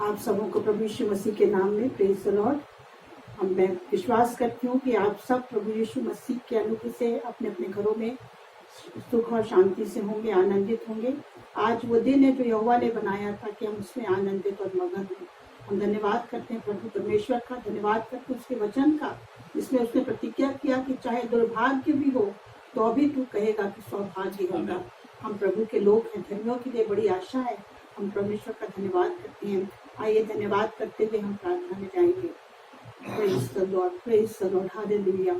आप सबों को प्रभु यीशु मसीह के नाम में प्रेज द लॉर्ड। मैं विश्वास करती हूँ कि आप सब प्रभु यीशु मसीह के अनुग्रह से अपने अपने घरों में सुख और शांति से होंगे, आनंदित होंगे। आज वो दिन है जो यहोवा ने बनाया था कि हम उसमें आनंदित और मगन हों। हम धन्यवाद करते हैं प्रभु परमेश्वर का, धन्यवाद करते हैं उसके वचन का, जिसमें उसने प्रतिज्ञा किया कि चाहे दुर्भाग्य भी हो तो भी तू कहेगा कि सौभाग्य होगा। हम प्रभु के लोग हैं, धर्मियों के लिए बड़ी आशा है। हम परमेश्वर का धन्यवाद करते हैं। आइए धन्यवाद करते हुए हम प्रार्थना में जाएंगे। Praise the Lord, praise the Lord, hallelujah,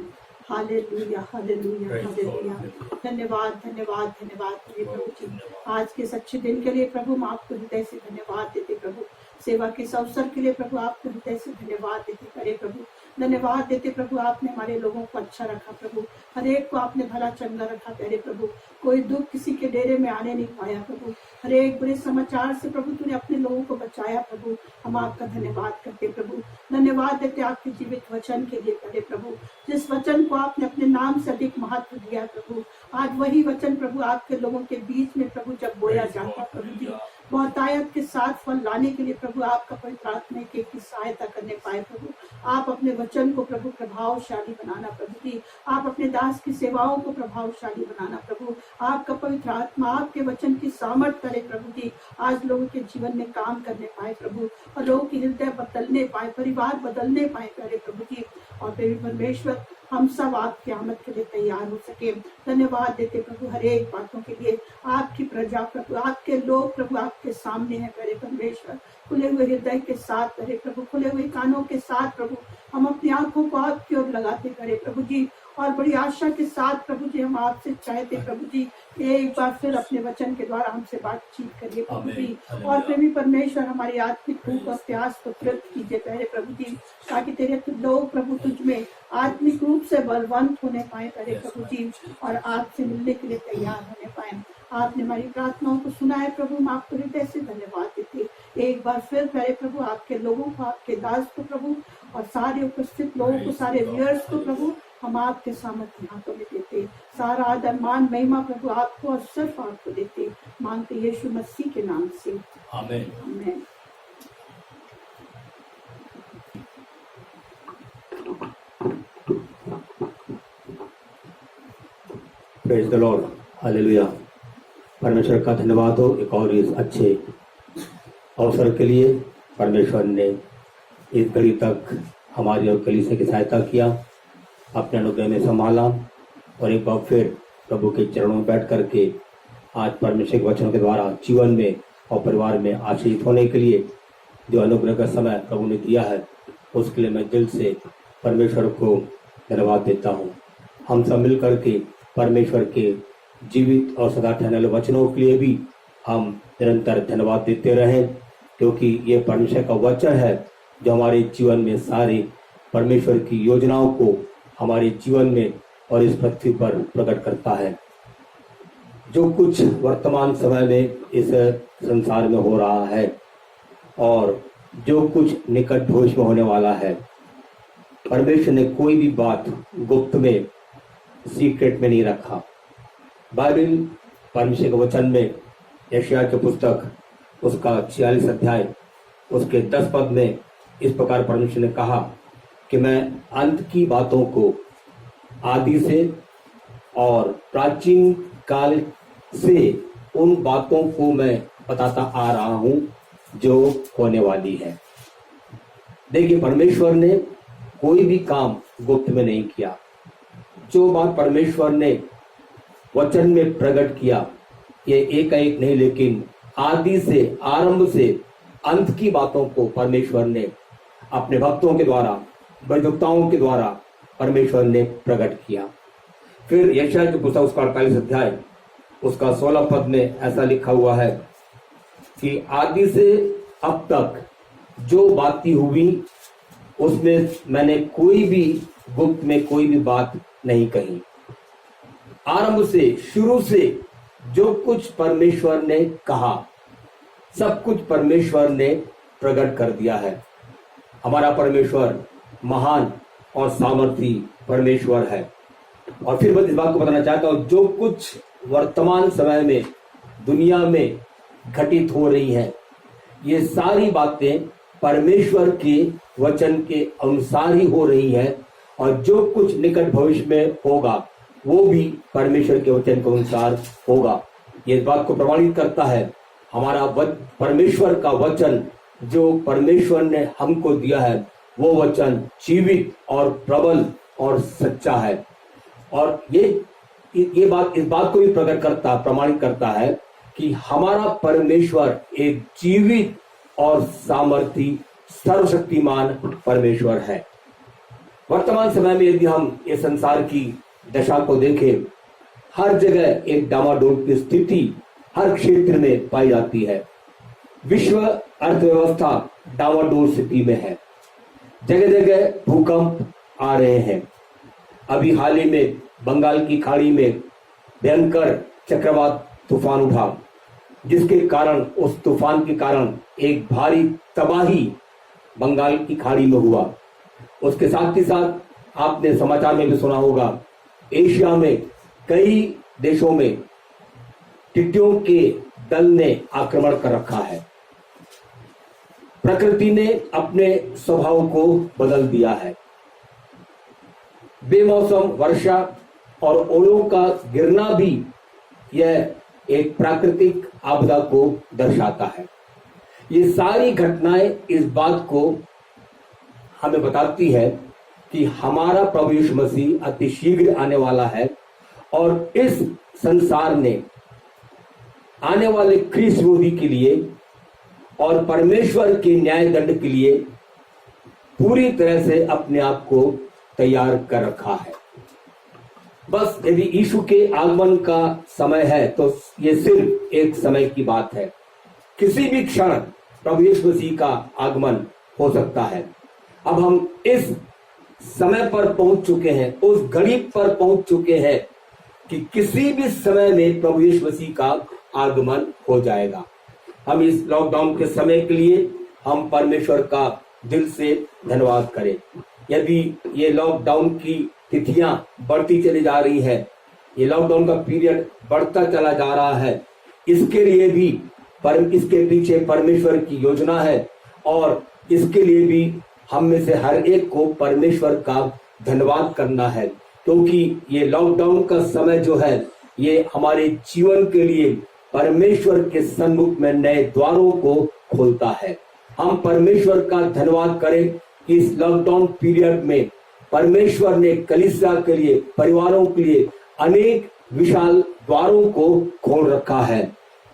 hallelujah, hallelujah, hallelujah। धन्यवाद धन्यवाद धन्यवाद प्रभु जी, आज के सच्चे दिन के लिए प्रभु हम आपको हृदय से धन्यवाद देते। प्रभु सेवा के इस अवसर के लिए प्रभु आपको हृदय से धन्यवाद देते। करे प्रभु धन्यवाद देते प्रभु, आपने हमारे लोगों को अच्छा रखा प्रभु, हर एक को आपने भला चंगा रखा। करे प्रभु कोई दुख किसी के डेरे में आने नहीं पाया प्रभु, हर एक बुरे समाचार से प्रभु तूने अपने लोगों को बचाया प्रभु। हम आपका धन्यवाद करते प्रभु, धन्यवाद देते आपके जीवित वचन के लिए। करे प्रभु जिस वचन को आपने अपने नाम से अधिक महत्व दिया प्रभु, आज वही वचन प्रभु आपके लोगों के बीच में प्रभु जब बोया जाता प्रभु जी, बहुतायत के साथ फल लाने के लिए प्रभु आपका पवित्र आत्मा की सहायता करने पाए प्रभु। आप अपने वचन को प्रभु प्रभावशाली बनाना प्रभु जी, आप अपने दास की सेवाओं को प्रभावशाली बनाना प्रभु। आपका पवित्र आत्मा आपके वचन की सामर्थ्य करे प्रभु जी, आज लोगों के जीवन में काम करने पाए प्रभु, और लोगों की हृदय बदलने पाए, परिवार बदलने पाए करे प्रभु जी। और परमेश्वर हम सब आपकी आमद के लिए तैयार हो सके। धन्यवाद देते प्रभु हर एक बातों के लिए। आपकी प्रजा प्रभु, आपके लोग प्रभु आपके सामने है। करे परमेश्वर खुले हुए हृदय के साथ करे प्रभु, खुले हुए कानों के साथ प्रभु हम अपनी आंखों को आपकी ओर लगाते करे प्रभु जी, और बड़ी आशा के साथ प्रभु जी हम आपसे चाहते प्रभु जी एक बार फिर अपने वचन के द्वारा हमसे बातचीत करिए प्रभु जी। और प्रेमी परमेश्वर हमारी आत्मिक भूख और प्यास को तृप्त कीजिए पहले प्रभु जी, ताकि तेरे लोग प्रभु तुझ में आत्मिक रूप से बलवंत होने पाए करे प्रभु जी, और आपसे मिलने के लिए तैयार होने पाए। आपने हमारी प्रार्थनाओं को सुना है प्रभु, हम आपको हृदय से धन्यवाद देते। एक बार फिर पहले प्रभु आपके लोगों को, आपके दास को प्रभु, और सारे उपस्थित लोगों को, सारे व्यूअर्स को प्रभु हम आपके सामर्थ्य हाथों में देते। सारा आदर मान महिमा प्रभु आपको और सिर्फ आपको देते, मांगते यीशु मसीह के नाम से, आमीन आमीन। Praise the Lord, hallelujah. परमेश्वर का धन्यवाद हो एक और इस अच्छे अवसर के लिए। परमेश्वर ने इस घड़ी तक हमारी और कलीसिया की सहायता किया, अपने अनुग्रह में संभाला, और एक बार फिर प्रभु के चरणों में बैठ करके आज परमेश्वर के वचनों के द्वारा जीवन में और परिवार में आशीषित होने के लिए जो अनुग्रह का समय प्रभु ने दिया है, उसके लिए मैं दिल से परमेश्वर को धन्यवाद देता हूँ। हम सब मिल करके परमेश्वर के जीवित और सदा ठहरने वाले वचनों के लिए भी हम निरंतर धन्यवाद देते रहें, क्योंकि ये परमेश्वर का वचन है जो हमारे जीवन में सारे परमेश्वर की योजनाओं को हमारे जीवन में और इस पृथ्वी पर प्रकट करता है। जो कुछ वर्तमान समय में इस संसार में हो रहा है और जो कुछ निकट भविष्य में होने वाला है, परमेश्वर ने कोई भी बात गुप्त में, सीक्रेट में नहीं रखा। बाइबल परमेश्वर के वचन में यशायाह की पुस्तक उसका 46 अध्याय उसके 10 पद में इस प्रकार परमेश्वर ने कहा कि मैं अंत की बातों को आदि से और प्राचीन काल से उन बातों को मैं बताता आ रहा हूं जो होने वाली है। देखिए, परमेश्वर ने कोई भी काम गुप्त में नहीं किया। जो बात परमेश्वर ने वचन में प्रकट किया, ये एकाएक नहीं, लेकिन आदि से, आरंभ से अंत की बातों को परमेश्वर ने अपने भक्तों के द्वारा, भविष्यवक्ताओं के द्वारा परमेश्वर ने प्रकट किया। फिर यशायाह की पुस्तक उसका 48 अध्याय उसका 16 पद में ऐसा लिखा हुआ है कि आदि से अब तक जो बातें हुई उसमें मैंने कोई भी गुप्त में कोई भी बात नहीं कही। आरंभ से, शुरू से जो कुछ परमेश्वर ने कहा, सब कुछ परमेश्वर ने प्रकट कर दिया है। हमारा परमेश्वर महान और सामर्थी परमेश्वर है। और फिर मैं इस बात को बताना चाहता हूं, जो कुछ वर्तमान समय में दुनिया में घटित हो रही है, ये सारी बातें परमेश्वर के वचन के अनुसार ही हो रही है, और जो कुछ निकट भविष्य में होगा वो भी परमेश्वर के वचन के अनुसार होगा। ये बात को प्रमाणित करता है हमारा परमेश्वर का वचन, जो परमेश्वर ने हमको दिया है, वो वचन जीवित और प्रबल और सच्चा है। और ये बात इस बात को भी प्रमाणित करता है कि हमारा परमेश्वर एक जीवित और सामर्थी सर्वशक्तिमान परमेश्वर है। वर्तमान समय में यदि हम इस संसार की दशा को देखें, हर जगह एक डामाडोल की स्थिति हर क्षेत्र में पाई जाती है। विश्व अर्थव्यवस्था डामाडोल स्थिति में है। जगह जगह भूकंप आ रहे हैं। अभी हाल ही में बंगाल की खाड़ी में भयंकर चक्रवात तूफान उठा, जिसके कारण, उस तूफान के कारण एक भारी तबाही बंगाल की खाड़ी में हुआ। उसके साथ ही साथ आपने समाचार में भी सुना होगा, एशिया में कई देशों में टिड्डियों के दल ने आक्रमण कर रखा है। प्रकृति ने अपने स्वभाव को बदल दिया है। बेमौसम वर्षा और ओलों का गिरना भी यह एक प्राकृतिक आपदा को दर्शाता है। ये सारी घटनाएं इस बात को हमें बताती है कि हमारा प्रभु यीशु मसीह अति शीघ्र आने वाला है, और इस संसार ने आने वाले ख्रीस्त विरोधी के लिए और परमेश्वर के न्याय दंड के लिए पूरी तरह से अपने आप को तैयार कर रखा है। बस यदि यीशु के आगमन का समय है तो ये सिर्फ एक समय की बात है। किसी भी क्षण प्रभु यीशु मसीह का आगमन हो सकता है। अब हम इस समय पर पहुंच चुके हैं, उस घड़ी पर पहुंच चुके हैं कि किसी भी समय में प्रभु यीशु मसीह का आगमन हो जाएगा। हम इस लॉकडाउन के समय के लिए हम परमेश्वर का दिल से धन्यवाद करें। यदि ये लॉकडाउन की तिथियां बढ़ती चली जा रही है, ये लॉकडाउन का पीरियड बढ़ता चला जा रहा है, इसके लिए भी इसके पीछे परमेश्वर की योजना है, और इसके लिए भी हम में से हर एक को परमेश्वर का धन्यवाद करना है, क्योंकि ये लॉकडाउन का समय जो है ये हमारे जीवन के लिए परमेश्वर के सन्मुख में नए द्वारों को खोलता है। हम परमेश्वर का धन्यवाद करें कि इस लॉकडाउन पीरियड में परमेश्वर ने कलीसिया के लिए, परिवारों के लिए अनेक विशाल द्वारों को खोल रखा है,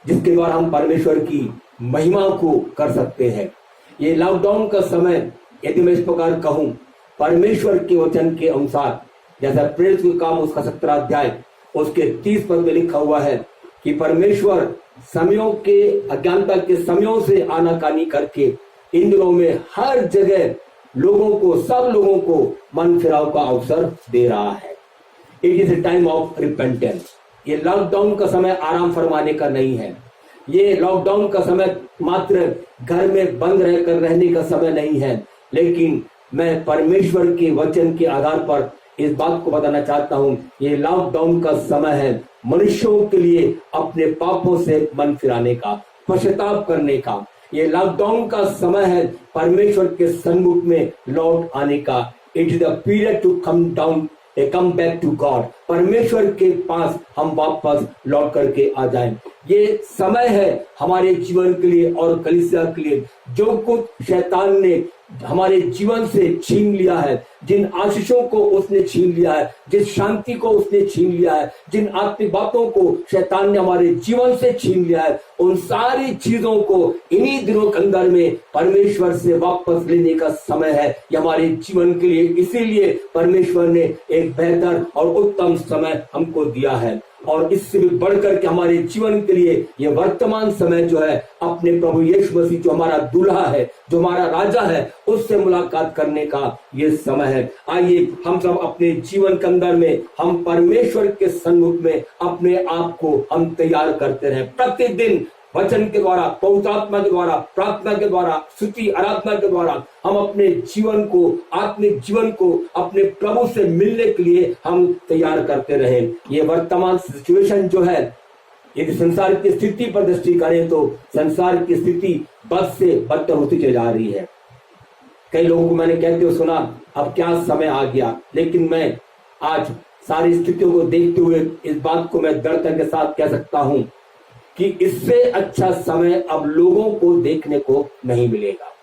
जिसके द्वारा हम परमेश्वर की महिमा को कर सकते हैं। ये लॉकडाउन का समय, यदि मैं इस प्रकार कहूं, परमेश्वर के वचन के अनुसार, जैसा प्रेरित के काम उसका 17 अध्याय उसके 30 पद में लिखा हुआ है कि परमेश्वर समयों के, अज्ञानता के समयों से आनाकानी करके इन दिनों में हर जगह लोगों को, सब लोगों को मन फिराव का अवसर दे रहा है। It is a time of repentance. ये लॉकडाउन का समय आराम फरमाने का नहीं है। ये लॉकडाउन का समय मात्र घर में बंद रहकर रहने का समय नहीं है, लेकिन मैं परमेश्वर के वचन के आधार पर इस बात को बताना चाहता हूं, ये लॉकडाउन का समय है मनुष्यों के लिए अपने पापों से मन फिराने का, पश्चाताप करने का। ये लॉकडाउन का समय है परमेश्वर के सन्मुख में लौट आने का। It is the period to come back to God. परमेश्वर के पास हम वापस लौट करके आ जाएं। ये समय है हमारे जीवन के लिए और कलीसिया के लिए। जो कुछ शैतान ने हमारे जीवन से छीन लिया है, जिन आशीषों को उसने छीन लिया है, जिस शांति को उसने छीन लिया है, जिन आत्मिक बातों को शैतान ने हमारे जीवन से छीन लिया है, उन सारी चीजों को इन्हीं दिनों के अंदर में परमेश्वर से वापस लेने का समय है। ये हमारे जीवन के लिए, इसीलिए परमेश्वर ने एक बेहतर और उत्तम समय हमको दिया है। और इससे भी बढ़कर के हमारे जीवन के लिए ये वर्तमान समय जो है, अपने प्रभु यीशु मसीह जो हमारा दूल्हा है, जो हमारा राजा है, उससे मुलाकात करने का ये समय है। आइए हम सब अपने जीवन के अंदर में हम परमेश्वर के सन्मुख में अपने आप को हम तैयार करते रहे। प्रतिदिन वचन के द्वारा, पवित्र आत्मा के द्वारा, प्रार्थना के द्वारा, स्तुति आराधना के द्वारा हम अपने जीवन को, आत्मिक जीवन को अपने प्रभु से मिलने के लिए हम तैयार करते रहे। ये वर्तमान सिचुएशन जो है, यदि संसार की स्थिति पर दृष्टि करें तो संसार की स्थिति बद से बदतर होती चली जा रही है। कई लोगों को मैंने कहते हुए सुना, अब क्या समय आ गया, लेकिन मैं आज सारी स्थितियों को देखते हुए इस बात को मैं दृढ़ता के साथ कह सकता हूं कि इससे अच्छा समय अब लोगों को देखने को नहीं मिलेगा।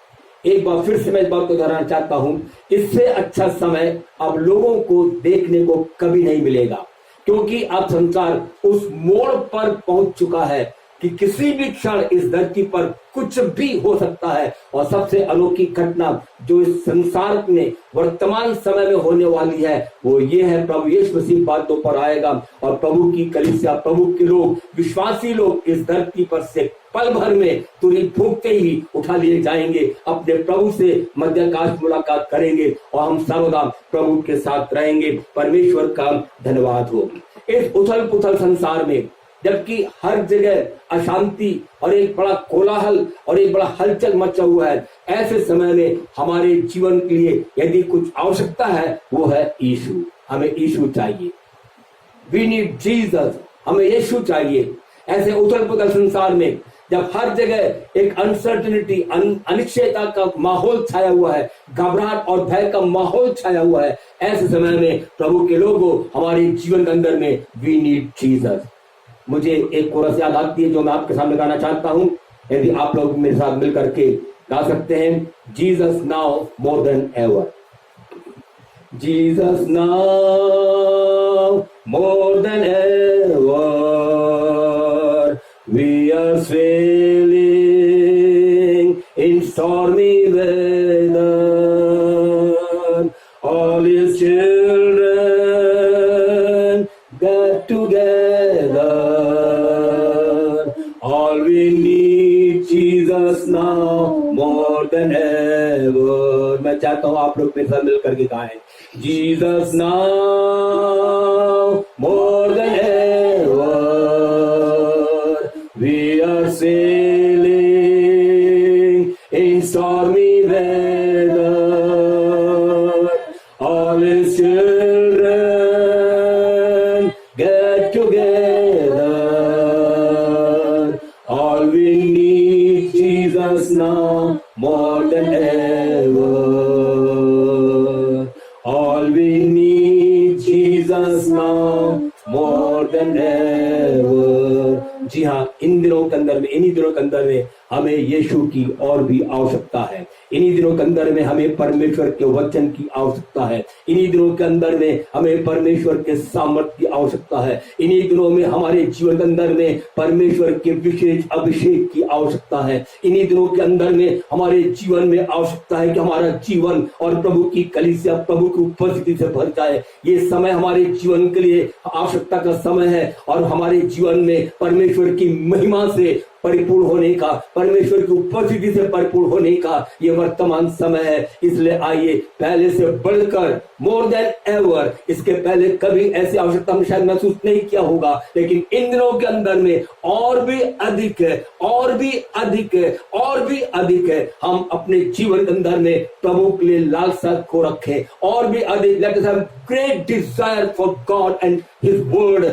एक बार फिर से मैं इस बात को दोहराना चाहता हूं, इससे अच्छा समय अब लोगों को देखने को कभी नहीं मिलेगा, क्योंकि अब संसार उस मोड़ पर पहुंच चुका है कि किसी भी क्षण इस धरती पर कुछ भी हो सकता है। और सबसे अनोखी घटना जो इस संसार में वर्तमान समय में होने वाली है वो ये है, प्रभु यीशु मसीह बातों पर आएगा और प्रभु की कलीसिया, प्रभु के लोग, विश्वासी लोग इस धरती पर से पल भर में तुरही फूंकते ही उठा लिए जाएंगे, अपने प्रभु से मध्याकाश मुलाकात करेंगे और हम सर्वदा प्रभु के साथ रहेंगे। परमेश्वर का धन्यवाद हो। इस उथल पुथल संसार में जबकि हर जगह अशांति और एक बड़ा कोलाहल और एक बड़ा हलचल मचा हुआ है, ऐसे समय में हमारे जीवन के लिए यदि कुछ आवश्यकता है वो है यीशु। हमें यीशु चाहिए। We need Jesus. हमें यीशु चाहिए। ऐसे उथल पुथल संसार में जब हर जगह एक अनसर्टेनिटी, अनिश्चयता का माहौल छाया हुआ है, घबराहट और भय का माहौल छाया हुआ है, ऐसे समय में प्रभु के लोगों हमारे जीवन के अंदर में वी नीड जीसस। मुझे एक कोरस याद आती है जो मैं आपके सामने गाना चाहता हूं। यदि आप लोग मेरे साथ मिल करके गा सकते हैं, Jesus now more than ever. Jesus now more than ever, we are sailing in stormy weather, all his children get together. All we need Jesus now more than ever. मैं चाहता हूँ आप लोग मेरे साथ मिलकर के गाएं, Jesus now more than ever, we are sailing in stormy weather, all his children get together. All we need Jesus now more than ever. All we need Jesus now more than ever. जी हाँ, इन दिनों के अंदर में, इन्हीं दिनों के अंदर में हमें यीशु की और भी आवश्यकता है। इन्हीं दिनों के अंदर में हमें परमेश्वर के वचन की आवश्यकता है। इन्हीं दिनों के अंदर में हमें परमेश्वर के सामर्थ्य की आवश्यकता है। इन्हीं दिनों में हमारे जीवन के अंदर में परमेश्वर के विशेष अभिषेक की आवश्यकता है। इन्हीं दिनों के अंदर में हमारे जीवन में आवश्यकता है कि हमारा जीवन और प्रभु की कलीसिया प्रभु की उपस्थिति से भर जाए। ये समय हमारे जीवन के लिए आवश्यकता का समय है और हमारे जीवन में परमेश्वर की महिमा से परिपूर्ण होने का, परमेश्वर की उपस्थिति से परिपूर्ण होने का ये वर्तमान समय है। इसलिए आइए पहले से बढ़कर मोर देन एवर, इसके पहले कभी ऐसी आवश्यकता हमने शायद महसूस नहीं किया होगा, लेकिन इन दिनों के अंदर में और भी अधिक है, और भी अधिक है, और भी अधिक है। हम अपने जीवन के अंदर में प्रभु के लिए लालसा को रखें और भी अधिक। Let us have great desire for God and his word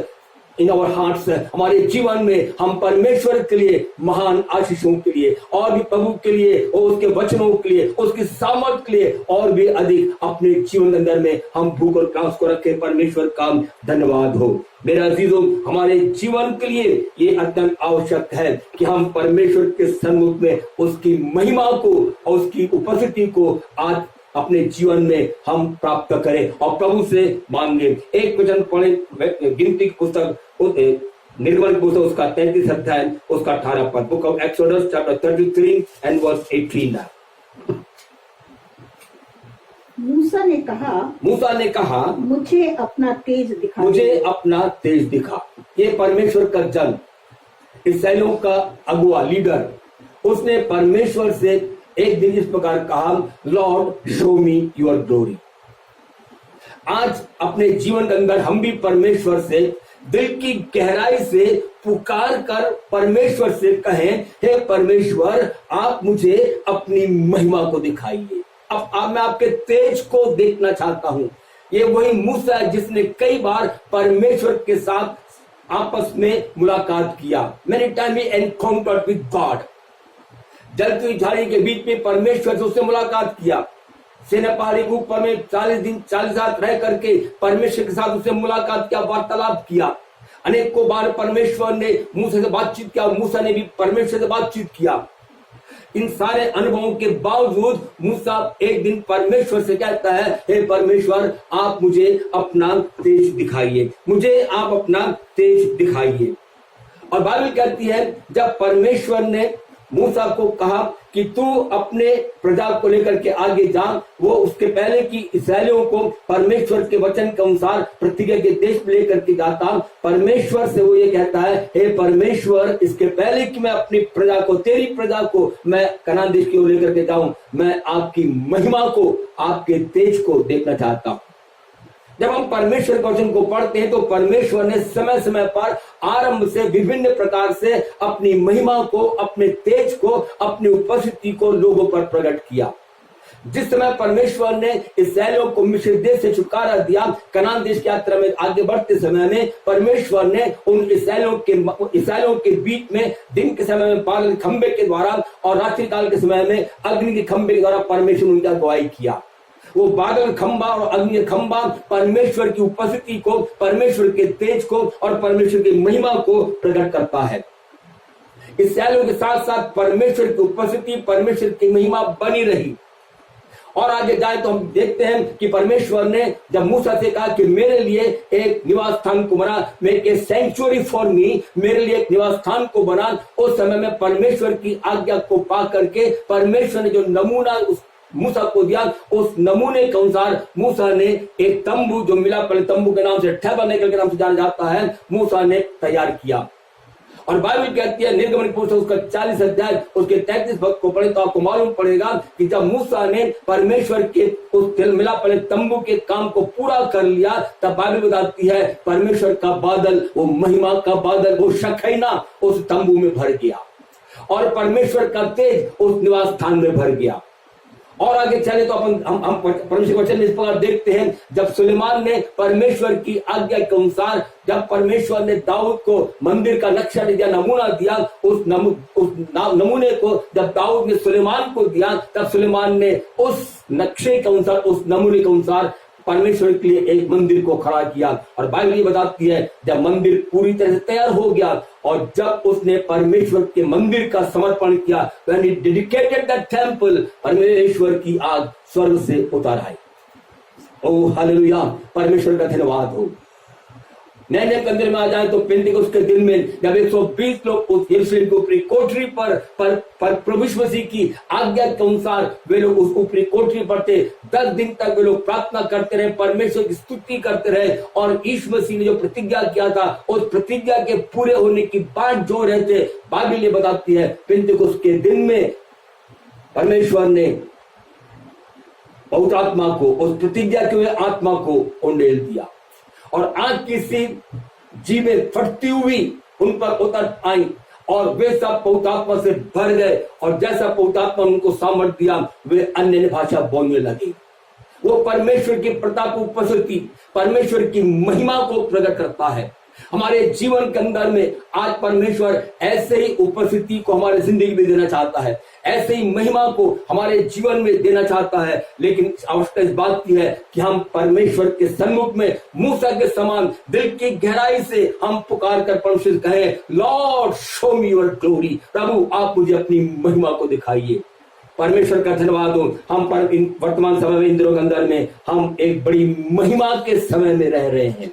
in our hearts. हमारे जीवन में हम परमेश्वर के लिए, महान आशीषों के लिए और भी प्रभु के लिए और उसके वचनों के लिए, उसकी सामर्थ के लिए और भी अधिक अपने जीवन के अंदर में हम भूख और प्यास को रखें। परमेश्वर का धन्यवाद हो। मेरा अजीजों, हमारे जीवन के लिए ये अत्यंत आवश्यक है कि हम परमेश्वर के सन्मुख में उसकी महिमा को और उसकी उपस्थिति को आज अपने जीवन में हम प्राप्त करें और प्रभु से मांगे। एक वचन पढ़े, गिनती की पुस्तक, निर्गमन की पुस्तक, उसका 33 अध्याय, उसका 18 पद। Book of Exodus chapter 33 and verse 18। मूसा ने कहा, मुझे अपना तेज दिखा, मुझे अपना तेज दिखा। ये परमेश्वर का जन, इस्राएलियों का अगुआ, लीडर, उसने परमेश्वर से एक दिन इस प्रकार कहा, Lord show me your glory. आज अपने जीवन के अंदर हम भी परमेश्वर से दिल की गहराई से पुकार कर परमेश्वर से कहें, हे परमेश्वर, आप मुझे अपनी महिमा को दिखाइए। अब मैं आपके तेज को देखना चाहता हूं। ये वही मूसा है जिसने कई बार परमेश्वर के साथ आपस में मुलाकात किया। Many time he encountered with God. जलती हुई झाड़ी के बीच में परमेश्वर से उससे मुलाकात किया। सेना पहाड़ी के ऊपर में 40 दिन 40 रात रह करके परमेश्वर के साथ उससे मुलाकात किया, वार्तालाप किया। अनेकों बार परमेश्वर ने मूसा से बातचीत किया, मूसा ने भी परमेश्वर से बातचीत किया। इन सारे अनुभवों के बावजूद मूसा एक दिन परमेश्वर से कहता है, हे परमेश्वर, आप मुझे अपना तेज दिखाइए, मुझे आप अपना तेज दिखाइए। और बाइबल कहती है जब परमेश्वर ने मूसा को कहा कि तू अपने प्रजा को लेकर के आगे जा, वो उसके पहले की इस्राएलियों को परमेश्वर के वचन के अनुसार प्रतिज्ञा के देश में लेकर के जाता। परमेश्वर से वो ये कहता है, हे परमेश्वर, इसके पहले कि मैं अपनी प्रजा को, तेरी प्रजा को मैं कनान देश की ओर लेकर के जाऊं, मैं आपकी महिमा को, आपके तेज को देखना चाहता हूं। जब हम परमेश्वर के वचन को पढ़ते हैं तो परमेश्वर ने समय समय पर आरंभ से विभिन्न प्रकार से अपनी महिमा को, अपने तेज को, अपनी उपस्थिति को लोगों पर प्रकट किया। जिस समय परमेश्वर ने इस्राएलियों को मिस्र देश से छुटकारा दिया, कनान देश की यात्रा में आगे बढ़ते समय में परमेश्वर ने उन इस्राएलियों के बीच में दिन के समय में बादल खंबे के द्वारा और रात्रि काल के समय में अग्नि के खंबे के द्वारा परमेश्वर ने उनका अगुवाई किया। वो बादल खंबा और अग्नि खंबा परमेश्वर की उपस्थिति को, परमेश्वर के तेज को और परमेश्वर की महिमा को प्रकट करता है। इस्राएलियों के साथ साथ परमेश्वर की उपस्थिति, परमेश्वर की महिमा बनी रही। और आगे जाए तो हम देखते हैं कि परमेश्वर ने जब मूसा से कहा कि मेरे लिए एक निवास स्थान को बना, make a sanctuary for me, मेरे लिए एक निवास स्थान को बना, उस समय में परमेश्वर की आज्ञा को पा करके परमेश्वर ने जो नमूना उस मूसा को दिया, उस नमूने के अनुसार मूसा ने एक तंबू, जो मिलाप तंबू के नाम से, टैबरनेकल के नाम से जाना जाता है, मूसा ने तैयार किया। और बाइबल कहती है निर्गमन की पुस्तक उसका 40 अध्याय उसके 33 पद को पढ़े तो आपको मालूम पड़ेगा कि जब मूसा ने परमेश्वर के उस मिलाप तंबू के काम को पूरा कर लिया, तब बाइबल बताती है परमेश्वर का बादल, वो महिमा का बादल, वो शकीना उस तंबू में भर गया और परमेश्वर का तेज उस निवास स्थान में भर गया। और आगे चले तो हम परमेश्वर वचन में इस प्रकार देखते हैं, जब सुलेमान ने परमेश्वर की आज्ञा के अनुसार, जब परमेश्वर ने दाऊद को मंदिर का नक्शा दिया, नमूना दिया, उस नमूने को जब दाऊद ने सुलेमान को दिया, तब सुलेमान ने उस नक्शे के अनुसार, उस नमूने के अनुसार परमेश्वर के लिए एक मंदिर को खड़ा किया। और बाइबल ये बताती है जब मंदिर पूरी तरह से तैयार हो गया और जब उसने परमेश्वर के मंदिर का समर्पण किया, when he dedicated the temple, परमेश्वर की आग स्वर्ग से उतर आई। ओह हालेलुया, परमेश्वर का धन्यवाद हो। नए मंदिर में आ जाए तो पेंटिकोस्ट के दिन में जब 120 लोग उस यरूशलेम की ऊपरी कोठरी पर प्रभु यीशु मसीह की आज्ञा के अनुसार वे लोग उस ऊपरी कोठरी पर थे, 10 दिन तक वे लोग प्रार्थना करते रहे, परमेश्वर की स्तुति करते रहे। और यीशु मसीह ने जो प्रतिज्ञा किया था, उस प्रतिज्ञा के पूरे होने की बात जो रहते, बाइबल ये बताती है पेंटिकोस्ट के दिन में परमेश्वर ने पवित्र आत्मा को, उस प्रतिज्ञा के हुए आत्मा को उंडेल दिया और आग की सी जीवें फटती हुई उन पर उतर आई और वे सब पवित्र आत्मा से भर गए और जैसा पवित्र आत्मा उनको सामर्थ्य दिया, वे अन्य भाषा बोलने लगे। वो परमेश्वर की प्रताप उपस्थिति, परमेश्वर की महिमा को प्रकट करता है। हमारे जीवन के अंदर में आज परमेश्वर ऐसे ही उपस्थिति को हमारे जिंदगी में देना चाहता है, ऐसे ही महिमा को हमारे जीवन में देना चाहता है। लेकिन आवश्यकता इस बात की है कि हम परमेश्वर के सम्मुख में मूसा के समान दिल की गहराई से हम पुकार कर परमेश्वर कहें, Lord show me your glory, प्रभु आप मुझे अपनी महिमा को दिखाइए। परमेश्वर का धन्यवाद हो। हम वर्तमान समय में इंद्रों के अंदर में हम एक बड़ी महिमा के समय में रह रहे हैं,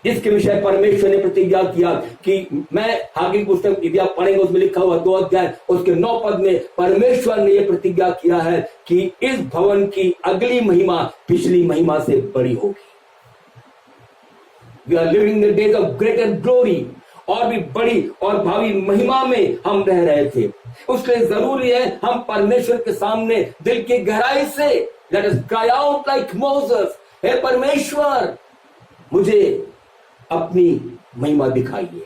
इसके विषय परमेश्वर ने प्रतिज्ञा किया कि मैं आगे पुस्तक यदि आप पढ़ेंगे उसमें लिखा हुआ 2 अध्याय उसके 9 पद में परमेश्वर ने यह प्रतिज्ञा किया है कि इस भवन की अगली महिमा पिछली महिमा से बड़ी होगी। We are living the days of greater glory, और भी बड़ी और भावी महिमा में हम रह रहे थे। उसलिए जरूरी है हम परमेश्वर के सामने दिल की गहराई से let us cry out like Moses, हे परमेश्वर मुझे अपनी महिमा दिखाइए।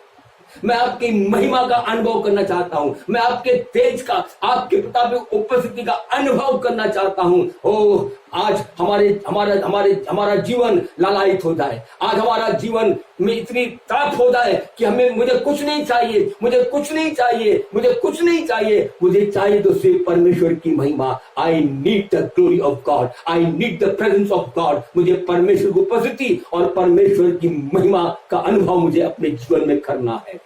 मैं आपकी महिमा का अनुभव करना चाहता हूं, मैं आपके तेज का, आपके पिता की उपस्थिति का अनुभव करना चाहता हूं। ओ आज हमारा जीवन लालायित हो जाए, आज हमारा जीवन में इतनी तड़प हो जाए कि मुझे कुछ नहीं चाहिए, मुझे कुछ नहीं चाहिए, मुझे कुछ नहीं चाहिए, मुझे चाहिए तो सिर्फ परमेश्वर की महिमा। I need the glory of God, I need the presence of God. मुझे परमेश्वर की उपस्थिति और परमेश्वर की महिमा का अनुभव मुझे अपने जीवन में करना है।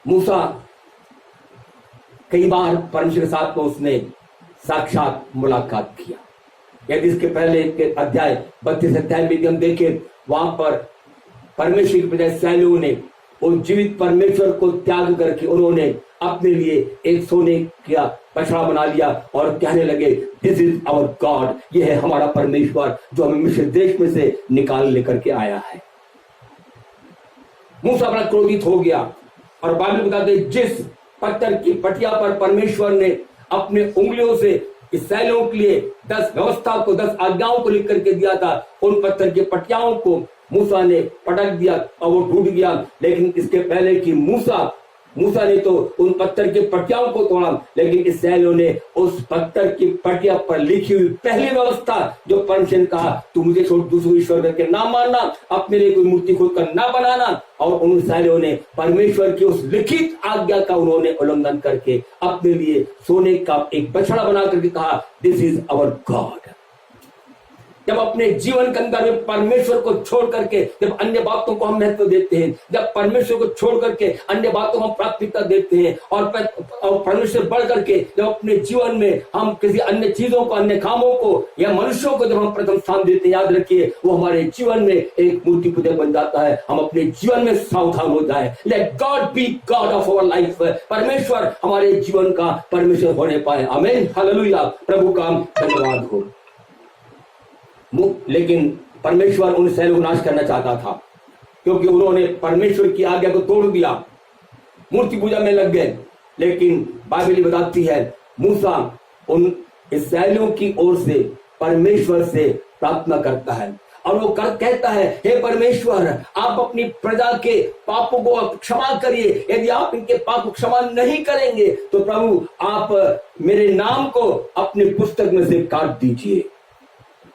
मूसा कई बार परमेश्वर के साथ में उसने साक्षात मुलाकात किया। यदि इसके पहले के अध्याय 32 अध्याय में हम देखें, वहां पर परमेश्वर के बजाय इस्राएलियों ने उन जीवित परमेश्वर को त्याग करके उन्होंने अपने लिए एक सोने का बछड़ा बना लिया और कहने लगे, दिस इज आवर गॉड, यह है हमारा परमेश्वर जो हमें मिस्र देश में से निकाल लेकर के आया है। मूसा बड़ा क्रोधित हो गया और बाइबल बताते जिस पत्थर की पटिया पर परमेश्वर ने अपने उंगलियों से इस्राएलियों के लिए 10 व्यवस्था को, 10 आज्ञाओं को लिख करके दिया था, उन पत्थर की पटियाओं को मूसा ने पटक दिया और वो टूट गया। लेकिन इसके पहले कि मूसा ने तो उन पत्थर की पटियाओं को तोड़ा, लेकिन इस्राएलियों ने उस पत्थर की पटिया पर लिखी हुई पहली व्यवस्था जो परमेश्वर ने कहा, तू मुझे छोड़ दूसरे ईश्वर करके ना मानना, अपने लिए कोई मूर्ति खुद कर ना बनाना, और उन इस्राएलियों ने परमेश्वर की उस लिखित आज्ञा का उन्होंने उल्लंघन करके अपने लिए सोने का एक बछड़ा बना करके कहा, दिस इज आवर गॉड। जब अपने जीवन के अंदर में परमेश्वर को छोड़ करके जब अन्य बातों को हम महत्व देते हैं, जब परमेश्वर को छोड़ करके अन्य बातों को हम प्राथमिकता देते हैं और परमेश्वर बढ़ करके जब अपने जीवन में हम किसी अन्य चीजों को, अन्य कामों को या मनुष्यों को जब हम प्रथम स्थान देते हैं, याद रखिए वो हमारे जीवन में एक मूर्ति पूजक बन जाता है। हम अपने जीवन में सावधान हो जाए। Let God be God of our life. परमेश्वर हमारे जीवन का परमेश्वर होने पाए। आमीन, हालेलुया। प्रभु का धन्यवाद हो। लेकिन परमेश्वर उन इस्राएलियों को नाश करना चाहता था, क्योंकि उन्होंने परमेश्वर की आज्ञा को तोड़ दिया, मूर्ति पूजा में लग गए। लेकिन बाइबल बताती है मूसा उन इस्राएलियों की ओर से परमेश्वर से प्रार्थना करता है और वो कहता है, हे परमेश्वर, आप अपनी प्रजा के पापों को क्षमा करिए। यदि आप इनके पाप को क्षमा नहीं करेंगे तो प्रभु आप मेरे नाम को अपनी पुस्तक में से काट दीजिए।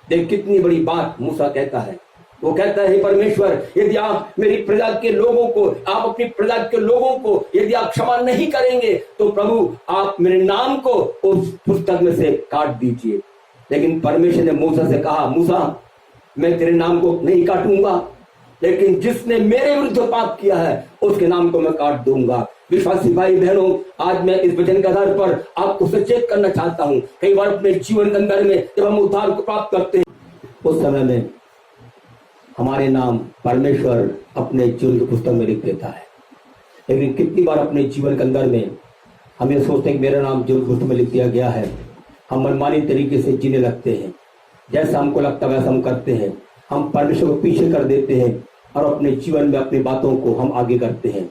देख कितनी बड़ी बात मूसा कहता है। वो कहता है, हे परमेश्वर, यदि आप मेरी प्रजा के लोगों को, आप अपनी प्रजा के लोगों को यदि आप क्षमा नहीं करेंगे तो प्रभु आप मेरे नाम को उस पुस्तक में से काट दीजिए। लेकिन परमेश्वर ने मूसा से कहा, मूसा, मैं तेरे नाम को नहीं काटूंगा, लेकिन जिसने मेरे विरुद्ध पाप किया है उसके नाम को मैं काट दूंगा। विश्वासी भाई बहनों, आज मैं इस वचन के आधार पर आपको सचेत करना चाहता हूं। कई बार अपने जीवन के अंदर में जब हम उद्धार को प्राप्त करते हैं, उस समय में हमारे नाम परमेश्वर अपने जीवन की पुस्तक में लिख देता है। लेकिन कितनी बार अपने जीवन के अंदर में हम ये सोचते हैं कि मेरा नाम जीवन की पुस्तक में लिख दिया गया है। हम मनमानी तरीके से जीने लगते हैं, जैसा हमको लगता है वैसा हम करते हैं। हम परमेश्वर को पीछे कर देते हैं और अपने जीवन में अपनी बातों को हम आगे करते हैं।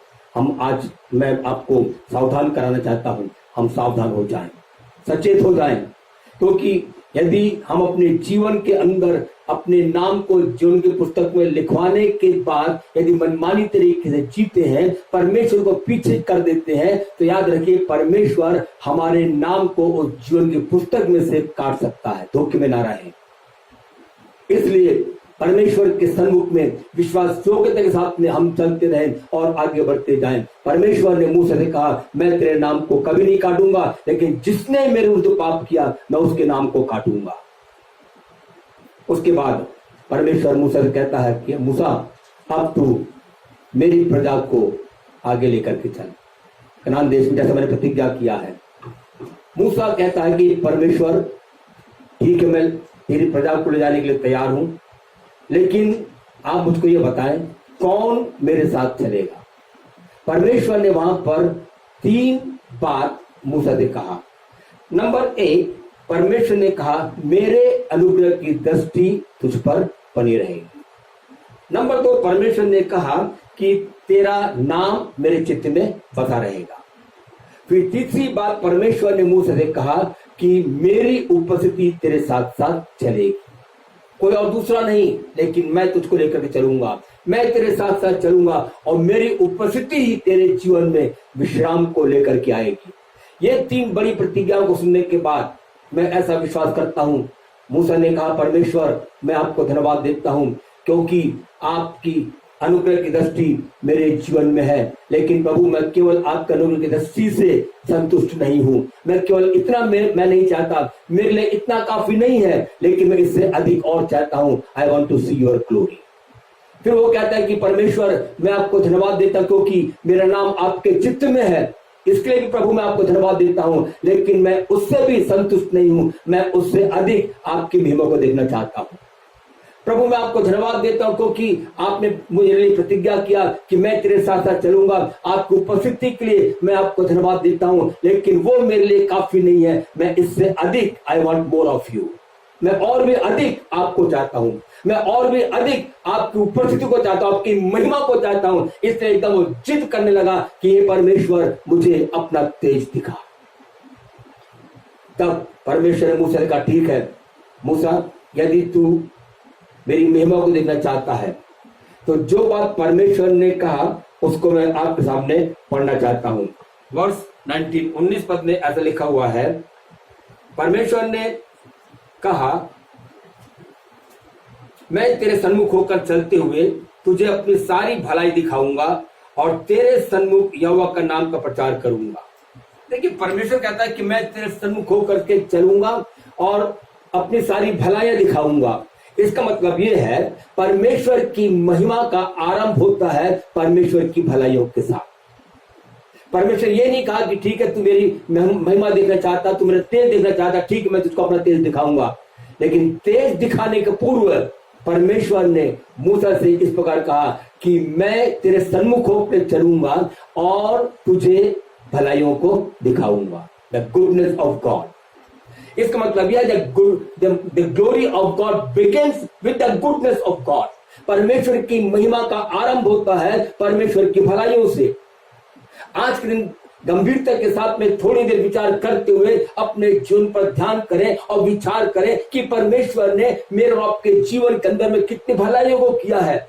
आज मैं आपको सावधान कराना चाहता हूं, हम सावधान हो जाएं, सचेत हो जाएं, क्योंकि यदि हम अपने जीवन के अंदर अपने नाम को जीवन की पुस्तक में लिखवाने के बाद यदि मनमानी तरीके से जीते हैं, परमेश्वर को पीछे कर देते हैं, तो याद रखिए परमेश्वर हमारे नाम को उस जीवन की पुस्तक में से काट सकता है। धोखे में ना रहें। इसलिए परमेश्वर के सन्मुख में विश्वास योग्यता के साथ में हम चलते रहें और आगे बढ़ते जाएं। परमेश्वर ने मूसा से कहा, मैं तेरे नाम को कभी नहीं काटूंगा, लेकिन जिसने मेरे विरुद्ध पाप किया मैं उसके नाम को काटूंगा। उसके बाद परमेश्वर मूसा से कहता है कि मूसा, अब तू मेरी प्रजा को आगे लेकर के चल, कनान देश में, जैसा मैंने प्रतिज्ञा किया है। मूसा कहता है कि परमेश्वर, ठीक है, मैं तेरी प्रजा को ले जाने के लिए तैयार हूं, लेकिन आप मुझको ये बताएं कौन मेरे साथ चलेगा। परमेश्वर ने वहां पर 3 बात मूसा से कहा। नंबर 1, परमेश्वर ने कहा, मेरे अनुग्रह की दृष्टि तुझ पर बनी रहेगी। नंबर 2, परमेश्वर ने कहा कि तेरा नाम मेरे चित्त में बसा रहेगा। फिर तीसरी बात परमेश्वर ने मूसा से कहा कि मेरी उपस्थिति तेरे साथ साथ चलेगी। कोई और दूसरा नहीं, लेकिन मैं तुझको लेकर के चलूंगा, मैं तेरे साथ साथ चलूंगा और मेरी उपस्थिति ही तेरे जीवन में विश्राम को लेकर के आएगी। ये 3 बड़ी प्रतिज्ञाओं को सुनने के बाद मैं ऐसा विश्वास करता हूं, मूसा ने कहा, परमेश्वर मैं आपको धन्यवाद देता हूं क्योंकि आपकी अनुग्रह की दृष्टि मेरे जीवन में है। लेकिन प्रभु मैं केवल आपके अनुग्रह की दृष्टि से संतुष्ट नहीं हूं, मैं केवल इतना मैं नहीं चाहता, मेरे लिए इतना काफी नहीं है, लेकिन मैं इससे अधिक और चाहता हूं। I want to see your glory. फिर वो कहता है कि परमेश्वर मैं आपको धन्यवाद देता हूं क्योंकि मेरा नाम आपके चित्त में है, इसके लिए भी प्रभु मैं आपको धन्यवाद देता हूं। लेकिन मैं उससे भी संतुष्ट नहीं हूं, मैं उससे अधिक आपकी महिमा को देखना चाहता हूं। प्रभु मैं आपको धन्यवाद देता हूं क्योंकि आपने मुझे लिए प्रतिज्ञा किया कि मैं तेरे साथ साथ चलूंगा, आपकी उपस्थिति के लिए मैं आपको धन्यवाद देता हूं। लेकिन वो मेरे लिए काफी नहीं है, मैं इससे अधिक, I want more of you, मैं और भी अधिक आपको चाहता हूं, मैं और भी अधिक आपकी उपस्थिति को चाहता हूं, आपकी महिमा को चाहता हूं। इसलिए एकदम वो जिद करने लगा कि हे परमेश्वर मुझे अपना तेज दिखा। तब परमेश्वर ने मूसा से कहा, ठीक है मूसा, यदि तू मेरी महिमा को देखना चाहता है तो जो बात परमेश्वर ने कहा उसको मैं आपके सामने पढ़ना चाहता हूं। वर्ष 19 पद में ऐसा लिखा हुआ है, परमेश्वर ने कहा, मैं तेरे सन्मुख होकर चलते हुए तुझे अपनी सारी भलाई दिखाऊंगा और तेरे सन्मुख यहोवा का नाम का प्रचार करूंगा। देखिए परमेश्वर कहता है कि मैं तेरे सन्मुख होकर के चलूंगा और अपनी सारी भलाइयां दिखाऊंगा। इसका मतलब यह है परमेश्वर की महिमा का आरंभ होता है परमेश्वर की भलाइयों के साथ। परमेश्वर ये नहीं कहा कि ठीक है तू मेरी महिमा देखना चाहता, तू मेरा तेज देखना चाहता, ठीक है मैं तुझको अपना तेज दिखाऊंगा। लेकिन तेज दिखाने के पूर्व परमेश्वर ने मूसा से इस प्रकार कहा कि मैं तेरे सन्मुख होकर चलूंगा और तुझे भलाइयों को दिखाऊंगा। The goodness of God. इसका मतलब यह है the glory of God begins with the goodness of God. परमेश्वर की महिमा का आरंभ होता है परमेश्वर की भलाइयों से। आज के दिन गंभीरता के साथ में थोड़ी देर विचार करते हुए अपने जीवन पर ध्यान करें और विचार करें कि परमेश्वर ने मेरे और आपके जीवन के अंदर में कितनी भलाइयों को किया है।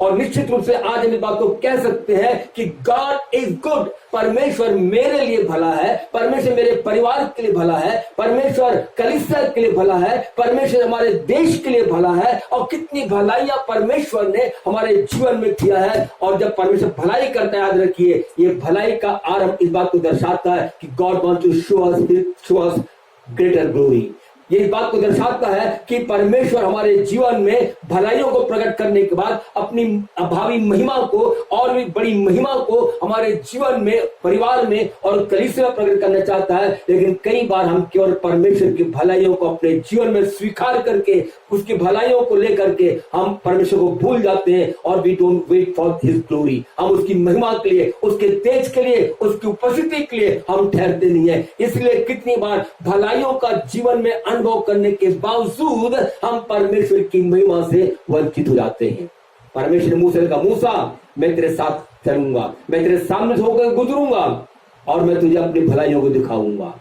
और निश्चित रूप से आज हम इस बात को कह सकते हैं कि गॉड इज गुड। परमेश्वर मेरे लिए भला है, परमेश्वर मेरे परिवार के लिए भला है, परमेश्वर कलीसिया के लिए भला है, परमेश्वर हमारे देश के लिए भला है। और कितनी भलाइयां परमेश्वर ने हमारे जीवन में किया है। और जब परमेश्वर भलाई करता है, याद रखिए ये भलाई का आरंभ इस बात को दर्शाता है कि God wants to show us greater glory. ये इस बात को दर्शाता है कि परमेश्वर हमारे जीवन में भलाइयों को प्रकट करने के बाद अपनी भावी महिमा को और भी बड़ी महिमा को हमारे जीवन में, परिवार में और कलीसिया में प्रकट करना चाहता है। लेकिन कई बार हम केवल परमेश्वर की भलाइयों को अपने जीवन में स्वीकार करके उसकी भलाइयों को लेकर के हम परमेश्वर को भूल जाते हैं और we don't wait for his glory. हम उसकी महिमा के लिए, उसके तेज के लिए, उसकी उपस्थिति के लिए हम ठहरते नहीं है। इसलिए कितनी बार भलाइयों का जीवन में अनुभव करने के बावजूद हम परमेश्वर की महिमा से वंचित हो जाते हैं। परमेश्वर मूसा का, मूसा मैं तेरे साथ चलूंगा, मैं तेरे सामने से होकर गुजरूंगा और मैं तुझे अपनी भलाइयों को दिखाऊंगा।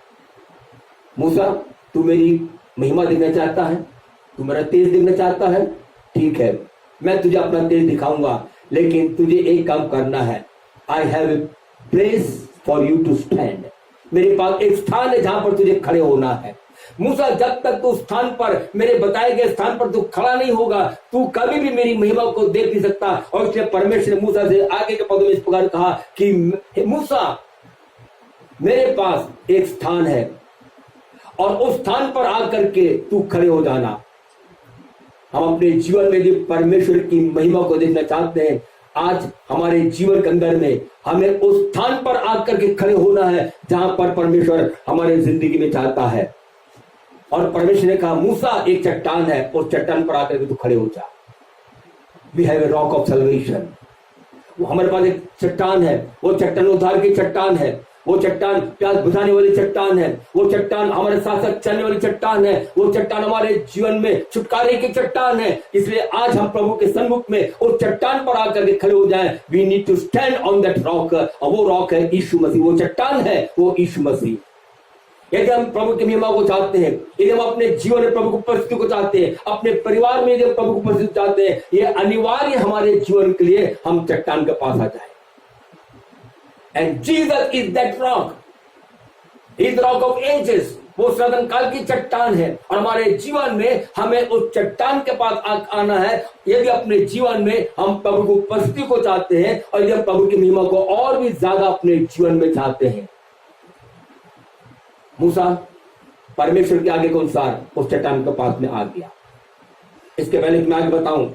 मूसा तू मेरी महिमा देखना चाहता है, तू मेरा तेज देखना चाहता है, ठीक है मैं तुझे अपना तेज दिखाऊंगा। लेकिन तुझे एक काम करना है, I have a place for you to stand. मेरे पास एक स्थान है जहां पर तुझे खड़े होना है। मूसा जब तक तू स्थान पर, मेरे बताए गए स्थान पर तू खड़ा नहीं होगा, तू कभी भी मेरी महिमा को देख नहीं सकता। और इसलिए परमेश्वर ने मूसा से आगे के पदों में इस प्रकार कहा कि मूसा मेरे पास एक स्थान है और उस स्थान पर आकर के तू खड़े हो जाना। हम अपने जीवन में जो परमेश्वर की महिमा को देखना चाहते हैं, आज हमारे जीवन के अंदर में हमें उस स्थान पर आकर के खड़े होना है जहां पर परमेश्वर हमारे जिंदगी में चाहता है। और परमेश्वर ने कहा मूसा एक चट्टान है, उस चट्टान पर आकर के तू खड़े हो जा। We have a rock of salvation. वो हमारे पास एक चट्टान है, वो चट्टान उद्धार की चट्टान है, वो चट्टान प्यास बुझाने वाली चट्टान है, वो चट्टान हमारे साथ साथ चलने वाली चट्टान है, वो चट्टान हमारे जीवन में छुटकारे की चट्टान है। इसलिए आज हम प्रभु के सन्मुख में उस चट्टान पर आकर के खड़े हो जाएं। We need to stand on that rock. और वो रॉक है यीशु मसीह, वो चट्टान है वो यीशु मसीह। यदि हम प्रभु की महिमा को चाहते हैं, यदि हम अपने जीवन में प्रभु की उपस्थिति को चाहते हैं, अपने परिवार में यदि हम प्रभु की उपस्थिति चाहते हैं, ये अनिवार्य हमारे जीवन के लिए हम चट्टान के पास आ जाए। And Jesus is that rock, is rock of ages, वो सनातन काल की चट्टान है। और हमारे जीवन में हमें उस चट्टान के पास आना है यदि अपने जीवन में हम प्रभु की उपस्थिति को चाहते हैं और यदि हम प्रभु की महिमा को और भी ज्यादा अपने जीवन में चाहते हैं। मूसा परमेश्वर के आगे के अनुसार उस चट्टान के पास में आ गया। इसके पहले कि मैं आगे बताऊं,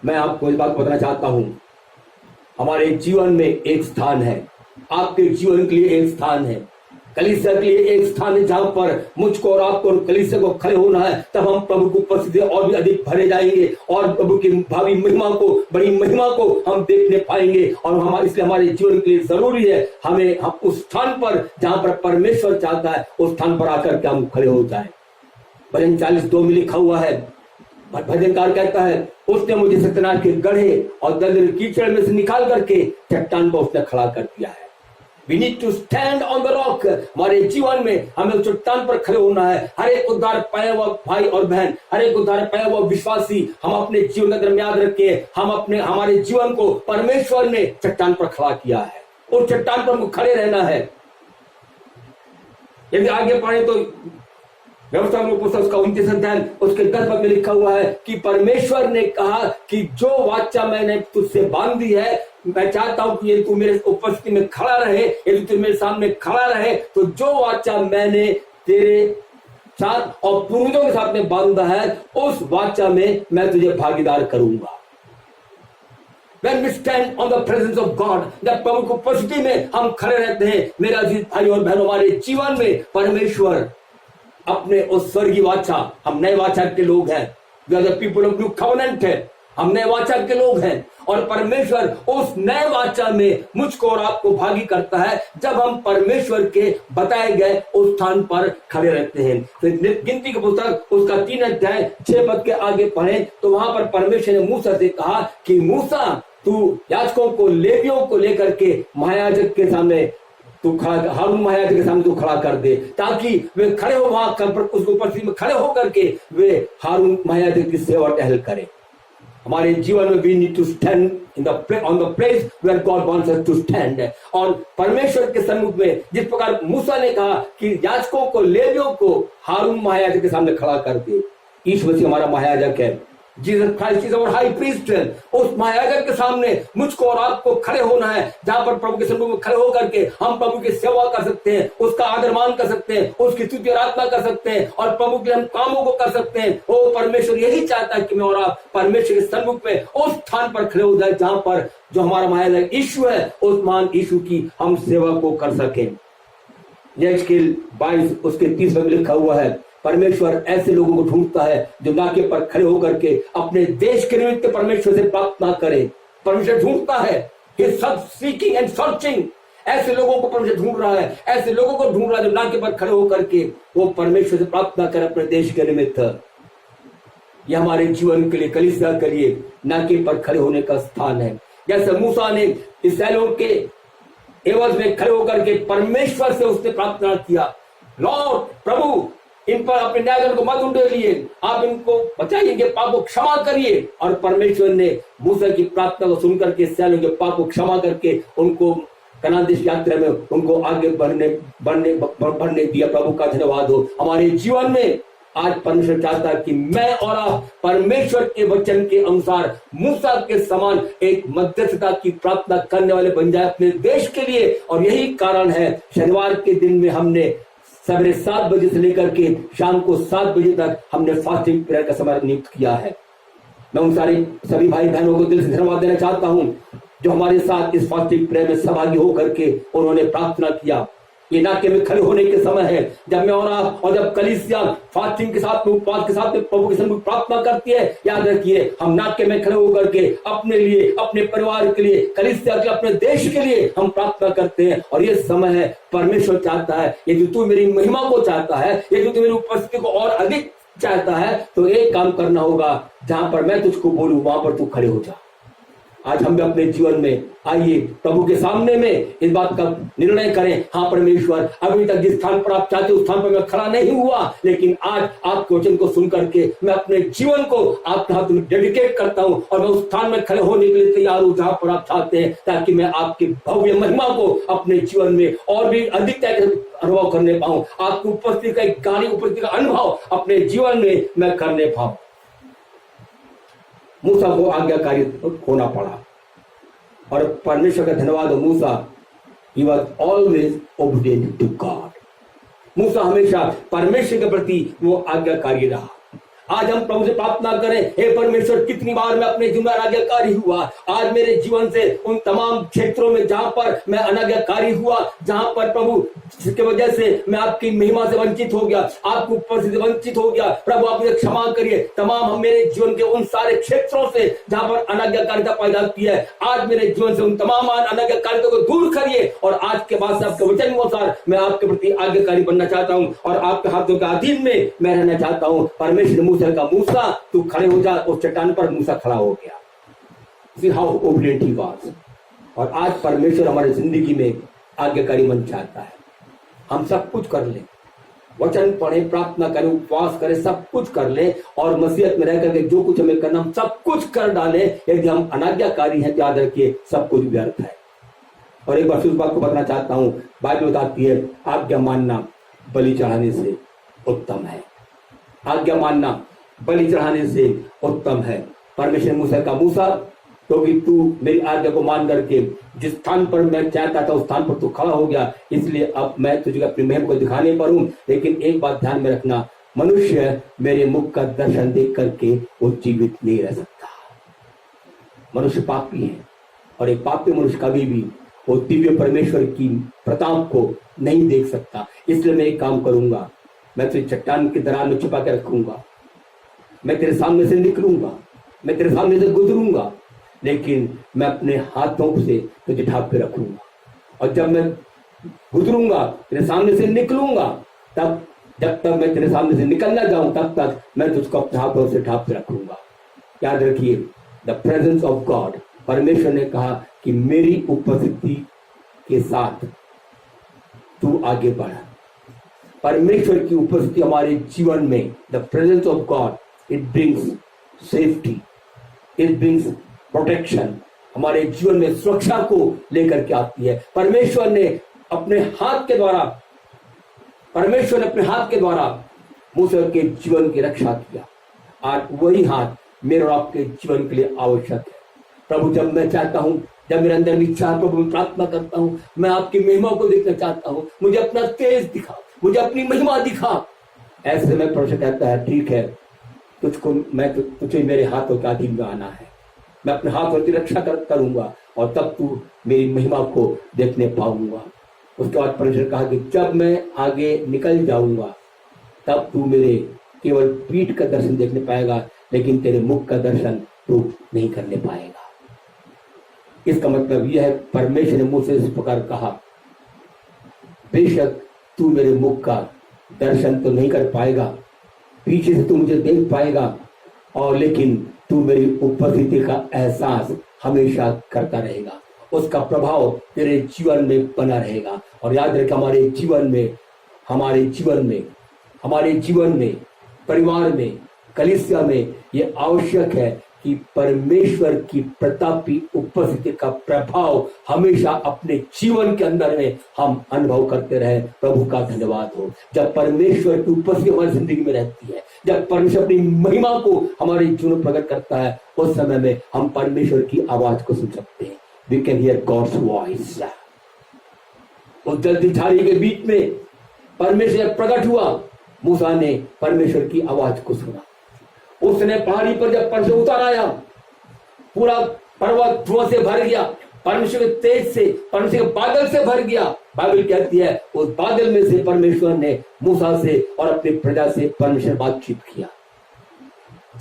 मैं आपको इस बात बताना चाहता हूं, हमारे जीवन में एक स्थान है, आपके जीवन के लिए एक स्थान है, कलीसिया के लिए एक स्थान है जहां पर मुझको और आपको और कलीसिया को खड़े होना है। तब हम प्रभु की उपस्थिति और भी अधिक भरे जाएंगे और प्रभु की भावी महिमा को, बड़ी महिमा को हम देखने पाएंगे। और हमारे इसलिए हमारे जीवन के लिए जरूरी है हम उस स्थान पर जहां पर परमेश्वर चाहता है उस स्थान पर आकर के हम खड़े हो जाए। भजन 40:2 में लिखा हुआ है, भजनकार कहता है, उसने मुझे सत्यनारायण के गड्ढे और दलदल कीचड़ में से निकाल करके चट्टान पर उसने खड़ा कर दिया है। We need to stand on the rock। हमारे जीवन में हमें चट्टान पर खड़े होना है। हर एक उद्धार पाया हुआ भाई और बहन, हर एक उद्धार पाया हुआ विश्वासी, हम अपने जीवन के अंदर में याद रखें, हमारे जीवन को परमेश्वर ने चट्टान पर खड़ा किया है। उस चट्टान पर हमको खड़े रहना है। यदि आगे पढ़े तो व्यवस्था पुस्तक उसका 29 अध्याय उसके 10 पद में लिखा हुआ है कि परमेश्वर ने कहा कि जो वाचा मैंने तुझसे बांधी है, मैं चाहता हूं कि यदि तू मेरे उपस्थिति में खड़ा रहे, यदि तू मेरे सामने खड़ा रहे, तो जो वाचा मैंने तेरे साथ और पूर्वजों के साथ में बांधा है उस वाचा में मैं तुझे भागीदार करूंगा। When we stand on the presence of God, जब प्रभु की उपस्थिति में हम खड़े रहते हैं, मेरा अजीज भाई और बहनों, हमारे जीवन में परमेश्वर अपने उस स्वर्गीय वाचा, हम नए वाचा के लोग हैं, we are the people of new covenant है, हम नए वाचा के लोग हैं और परमेश्वर उस नए वाचा में मुझको और आपको भागी करता है जब हम परमेश्वर के बताए गए उस स्थान पर खड़े रहते हैं। तो गिनती की पुस्तक उसका 3 अध्याय 6 पद के आगे पढ़ें तो वहां पर परमेश्वर ने मूसा से कहा कि मूसा, तू याजकों को, लेवियों को लेकर के महायाजक के सामने तू खड़ा, हारून महायाजक के सामने तू खड़ा कर दे, ताकि वे खड़े हो वहां उसके उपस्थिति में खड़े होकर के वे हारून महायाजक की सेवा टहल करें। हमारे जीवन में we need to stand on the place where God wants us to stand। और परमेश्वर के सम्मुख में जिस प्रकार मूसा ने कहा कि याजकों को, लेवियों को हारून महायाजक के सामने खड़ा कर दे। यीशु मसीह हमारा महायाजक है, Jesus Christ is our high priest. उस महायाजक के सामने मुझको और आपको खड़े होना है जहां पर प्रभु के सम्मुख में खड़े होकर के हम प्रभु की सेवा कर सकते हैं, उसका आदर मान कर सकते हैं, उसकी स्तुति आराधना कर सकते हैं और प्रभु के हम कामों को कर सकते हैं। वो परमेश्वर यही चाहता है कि मैं और आप परमेश्वर के सम्मुख में उस स्थान पर खड़े हो जाए जहां पर जो हमारा महायाजक यीशु है, उस महान यीशु की हम सेवा को कर सकें। यहेजकेल 22 उसके 30 में लिखा हुआ है, परमेश्वर ऐसे लोगों को ढूंढता है जो नाके पर खड़े होकर के अपने देश के निमित्त परमेश्वर से प्रार्थना करें। परमेश्वर ढूंढता है, he is seeking and searching। ऐसे लोगों को परमेश्वर ढूंढ रहा है, ऐसे लोगों को ढूंढ रहा है जो नाके पर खड़े होकर के वो परमेश्वर से प्रार्थना करें अपने देश के निमित्त। यह हमारे जीवन के लिए, कलीसिया के लिए नाके पर खड़े होने का स्थान है। जैसे मूसा ने इस्राएलियों के एवज में खड़े होकर के परमेश्वर से उसने प्रार्थना किया, लॉर्ड प्रभु इन पर अपने न्याय को मत उंडेलिए, आप इनको बचाइए, के पाप को क्षमा करिए। और परमेश्वर ने मूसा की प्रार्थना को सुनकर के इस्राएलियों के पाप को क्षमा करके उनको कनान देश यात्रा में उनको आगे बढ़ने दिया। प्रभु का धन्यवाद हो। हमारे जीवन में आज परमेश्वर चाहता है कि मैं और आप परमेश्वर के वचन के अनुसार मूसा के समान एक मध्यस्थता की प्रार्थना करने वाले बन जाए अपने देश के लिए। और यही कारण है शनिवार के दिन में हमने सवेरे 7 बजे से लेकर के शाम को 7 बजे तक हमने फास्टिंग प्रेयर का समय नियुक्त किया है। मैं उन सभी भाई बहनों को दिल से धन्यवाद देना चाहता हूं जो हमारे साथ इस फास्टिंग प्रेयर में सहभागी होकर के उन्होंने प्रार्थना किया। ये नाके में खड़े होने के समय है जब मैं और आप और जब कलीसिया फास्टिंग के साथ में, उपवास के साथ में प्रभु के सम्मुख प्रार्थना करती है। याद रखिए, हम नाके में खड़े होकर के अपने लिए, अपने परिवार के लिए, कलीसिया के, अपने देश के लिए हम प्रार्थना करते हैं। और ये समय है, परमेश्वर चाहता है यदि तू मेरी महिमा को चाहता है, यदि तू मेरी उपस्थिति को और अधिक चाहता है तो एक काम करना होगा, जहां पर मैं तुझको बोलूं वहां पर तू खड़े हो जा। आज हम भी अपने जीवन में आइए प्रभु के सामने में इस बात का निर्णय करें, हाँ परमेश्वर, अभी तक जिस स्थान पर आप चाहते उस स्थान पर मैं खड़ा नहीं हुआ, लेकिन आज आपके वचन को सुन करके मैं अपने जीवन को आपके हाथ में डेडिकेट करता हूं और मैं उस स्थान में खड़े होने के लिए तैयार हूं जहां पर आप चाहते हैं, ताकि मैं आपकी भव्य महिमा को अपने जीवन में और भी अधिक अनुभव करने पाऊं, आपकी उपस्थिति का एक गाढ़ी उपस्थिति का अनुभव अपने जीवन में मैं करने पाऊं। मूसा को आज्ञाकारी होना पड़ा और परमेश्वर का धन्यवाद हो, मूसा he was always obedient to God. मूसा हमेशा परमेश्वर के प्रति वो आज्ञाकारी रहा। आज हम प्रभु से प्रार्थना करें, हे परमेश्वर, कितनी बार मैं अपने जीवन में अनाज्ञाकारी हुआ। आज मेरे जीवन से उन तमाम क्षेत्रों में जहां पर मैं अनाज्ञाकारी हुआ, जहां पर प्रभु जिसकी वजह से मैं आपकी महिमा से वंचित हो गया, आपकी उपस्थिति से वंचित हो गया, प्रभु आप मुझे क्षमा करिए। तमाम मेरे जीवन के उन सारे क्षेत्रों से जहां पर अनाज्ञाकारिता पैदा होती है, आज मेरे जीवन से उन तमाम अनाज्ञाकारिता को दूर करिए और आज के बाद से आपके वचन के अनुसार मैं आपके प्रति आज्ञाकारी बनना चाहता हूं और आपके हाथों के अधीन में मैं रहना चाहता हूं। परमेश्वर मूसा का, मूसा तू खड़े हो जा। उस चट्टान पर मूसा खड़ा हो गया। See how obedient he was। और आज परमेश्वर हमारी जिंदगी में आज्ञाकारी मन चाहता है। हम सब कुछ कर ले, वचन पढ़े, प्रार्थना करें, उपवास करें, सब कुछ कर ले और मसीहत में रह करके जो कुछ हमें करना हम सब कुछ कर डाले। यदि हम अनाज्ञाकारी हैं, याद रखिए सब कुछ व्यर्थ है। और एक बार उस बात को बताना चाहता हूं, बाइबल बताती है आज्ञा मानना बलि चढ़ाने से उत्तम है। आज्ञा मानना बलि चढ़ाने से उत्तम है। परमेश्वर मूसा का, मूसा क्योंकि तू मेरी आज्ञा को मान करके जिस स्थान पर मैं चाहता था उस स्थान पर तू खड़ा हो गया, इसलिए अब मैं तुझे अपनी महिमा को दिखाने पर हूं। लेकिन एक बात ध्यान में रखना, मनुष्य मेरे मुख का दर्शन देख करके वो जीवित नहीं रह सकता। मनुष्य पापी है और एक पापी मनुष्य कभी भी वो दिव्य परमेश्वर की प्रताप को नहीं देख सकता। इसलिए मैं एक काम करूंगा, मैं तुझे चट्टान की दरार में छुपा के रखूंगा, मैं तेरे सामने से निकलूंगा, मैं तेरे सामने से गुजरूंगा, लेकिन मैं अपने हाथों से तुझे ढांप के रखूंगा। और जब मैं गुजरूंगा, तेरे सामने से निकलूंगा, तब जब तक मैं तेरे सामने से निकल ना जाऊं तब तक मैं तुझको अपने हाथों से ढांप के रखूंगा। याद रखिए, द प्रेजेंस ऑफ गॉड, परमेश्वर ने कहा कि मेरी उपस्थिति के साथ तू आगे बढ़। परमेश्वर की उपस्थिति हमारे जीवन में, the presence of God, it brings safety, it brings protection, हमारे जीवन में सुरक्षा को लेकर के आती है। परमेश्वर ने अपने हाथ के द्वारा मूसा के जीवन की रक्षा किया। आज वही हाथ मेरे और आपके जीवन के लिए आवश्यक है। प्रभु, जब मैं चाहता हूं, जब मेरे अंदर इच्छा, प्रभु मैं प्रार्थना करता हूं, मैं आपकी महिमा को देखना चाहता हूं, मुझे अपना तेज दिखा, मुझे अपनी महिमा दिखा। ऐसे में परमेश्वर कहता है, ठीक है, तुझे मेरे हाथों के अधीन में आना है, मैं अपने हाथों की रक्षा करूंगा और तब तू मेरी महिमा को देखने पाऊंगा। उसके बाद परमेश्वर कहा कि जब मैं आगे निकल जाऊंगा तब तू मेरे केवल पीठ का दर्शन देखने पाएगा, लेकिन तेरे मुख का दर्शन तू नहीं करने पाएगा। इसका मतलब यह है, परमेश्वर ने मुझसे इस प्रकार कहा, बेशक तू मेरे मुख का दर्शन तो नहीं कर पाएगा, पीछे से तू मुझे देख पाएगा, और लेकिन तू मेरी उपस्थिति का एहसास हमेशा करता रहेगा, उसका प्रभाव तेरे जीवन में बना रहेगा। और याद रख, हमारे जीवन में, परिवार में, कलीसिया में ये आवश्यक है कि परमेश्वर की प्रतापी उपस्थिति का प्रभाव हमेशा अपने जीवन के अंदर में हम अनुभव करते रहे। प्रभु का धन्यवाद हो। जब परमेश्वर की उपस्थिति हमारी जिंदगी में रहती है, जब परमेश्वर अपनी महिमा को हमारे जीवन में प्रकट करता है, उस समय में हम परमेश्वर की आवाज को सुन सकते हैं। We can hear God's voice. उस जल्दी झाड़ी के बीच में परमेश्वर प्रकट हुआ, मूसा ने परमेश्वर की आवाज को सुना। उसने पहाड़ी पर जब परमेश्वर उतर आया, पूरा पर्वत धुआं से भर गया, परमेश्वर के तेज से, परमेश्वर के बादल से भर गया। बाइबल कहती है उस बादल में से परमेश्वर ने मूसा से और अपनी प्रजा से परमेश्वर बातचीत किया।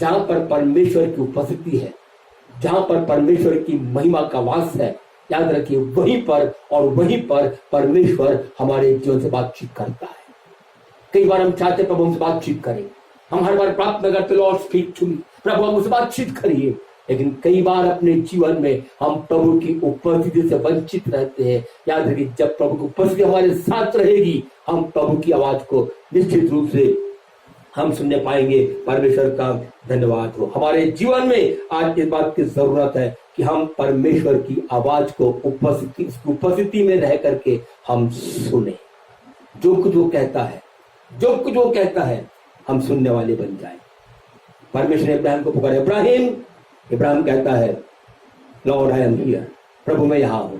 जहां पर परमेश्वर की उपस्थिति है, जहां पर परमेश्वर की महिमा का वास है, याद रखिए वहीं पर परमेश्वर हमारे जीवन से बातचीत करता है। कई बार हम चाहते प्रभु हमसे बातचीत करें, हम हर बार प्रार्थना करते, लॉर्ड स्पीक टू मी, प्रभु हमसे बातचीत करिए, लेकिन कई बार अपने जीवन में हम प्रभु की उपस्थिति से वंचित रहते हैं। याद रखिए, जब प्रभु की उपस्थिति हमारे साथ रहेगी, हम प्रभु की आवाज को निश्चित रूप से हम सुनने पाएंगे। परमेश्वर का धन्यवाद हो। हमारे जीवन में आज इस बात की जरूरत है कि हम परमेश्वर की आवाज को उपस्थिति में रह करके हम सुने। जो कुछ वो कहता है, जो कुछ वो कहता है, हम सुनने वाले बन जाए। परमेश्वर ने इब्राहिम को पुकारा, इब्राहिम कहता है, लॉर्ड आई एम हियर, प्रभु मैं यहां हूं।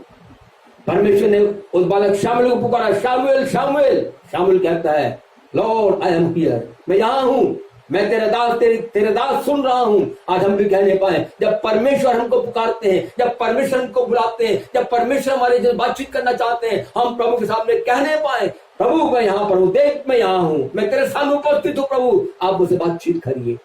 परमेश्वर ने उस बालक शामुएल को पुकारा, शामुएल शामुएल। शामुएल कहता है, लॉर्ड आई एम हियर, मैं यहां हूं, मैं तेरे दास सुन रहा हूं। आज हम भी कहने पाए, जब परमेश्वर हमको पुकारते हैं, जब परमेश्वर हमको बुलाते हैं, जब परमेश्वर हमारे जो बातचीत करना चाहते हैं, हम प्रभु के सामने कहने पाए, प्रभु मैं यहां पर हूं, देख मैं यहां हूं, मैं तेरे सामने उपस्थित हूं, प्रभु आप मुझसे बातचीत करिए।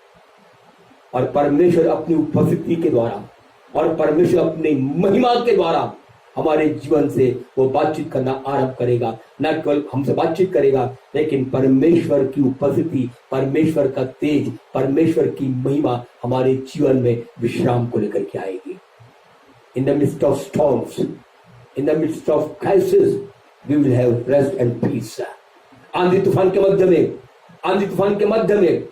और परमेश्वर अपनी उपस्थिति के द्वारा और परमेश्वर अपनी महिमा के द्वारा हमारे जीवन से वो बातचीत करना आरंभ करेगा। न केवल हमसे बातचीत करेगा, लेकिन परमेश्वर की उपस्थिति, परमेश्वर का तेज, परमेश्वर की महिमा हमारे जीवन में विश्राम को लेकर के आएगी। In the midst of storms, in the midst of crisis, we will have rest and peace. आंधी तूफान के मध्य में, आंधी तूफान के मध्य में,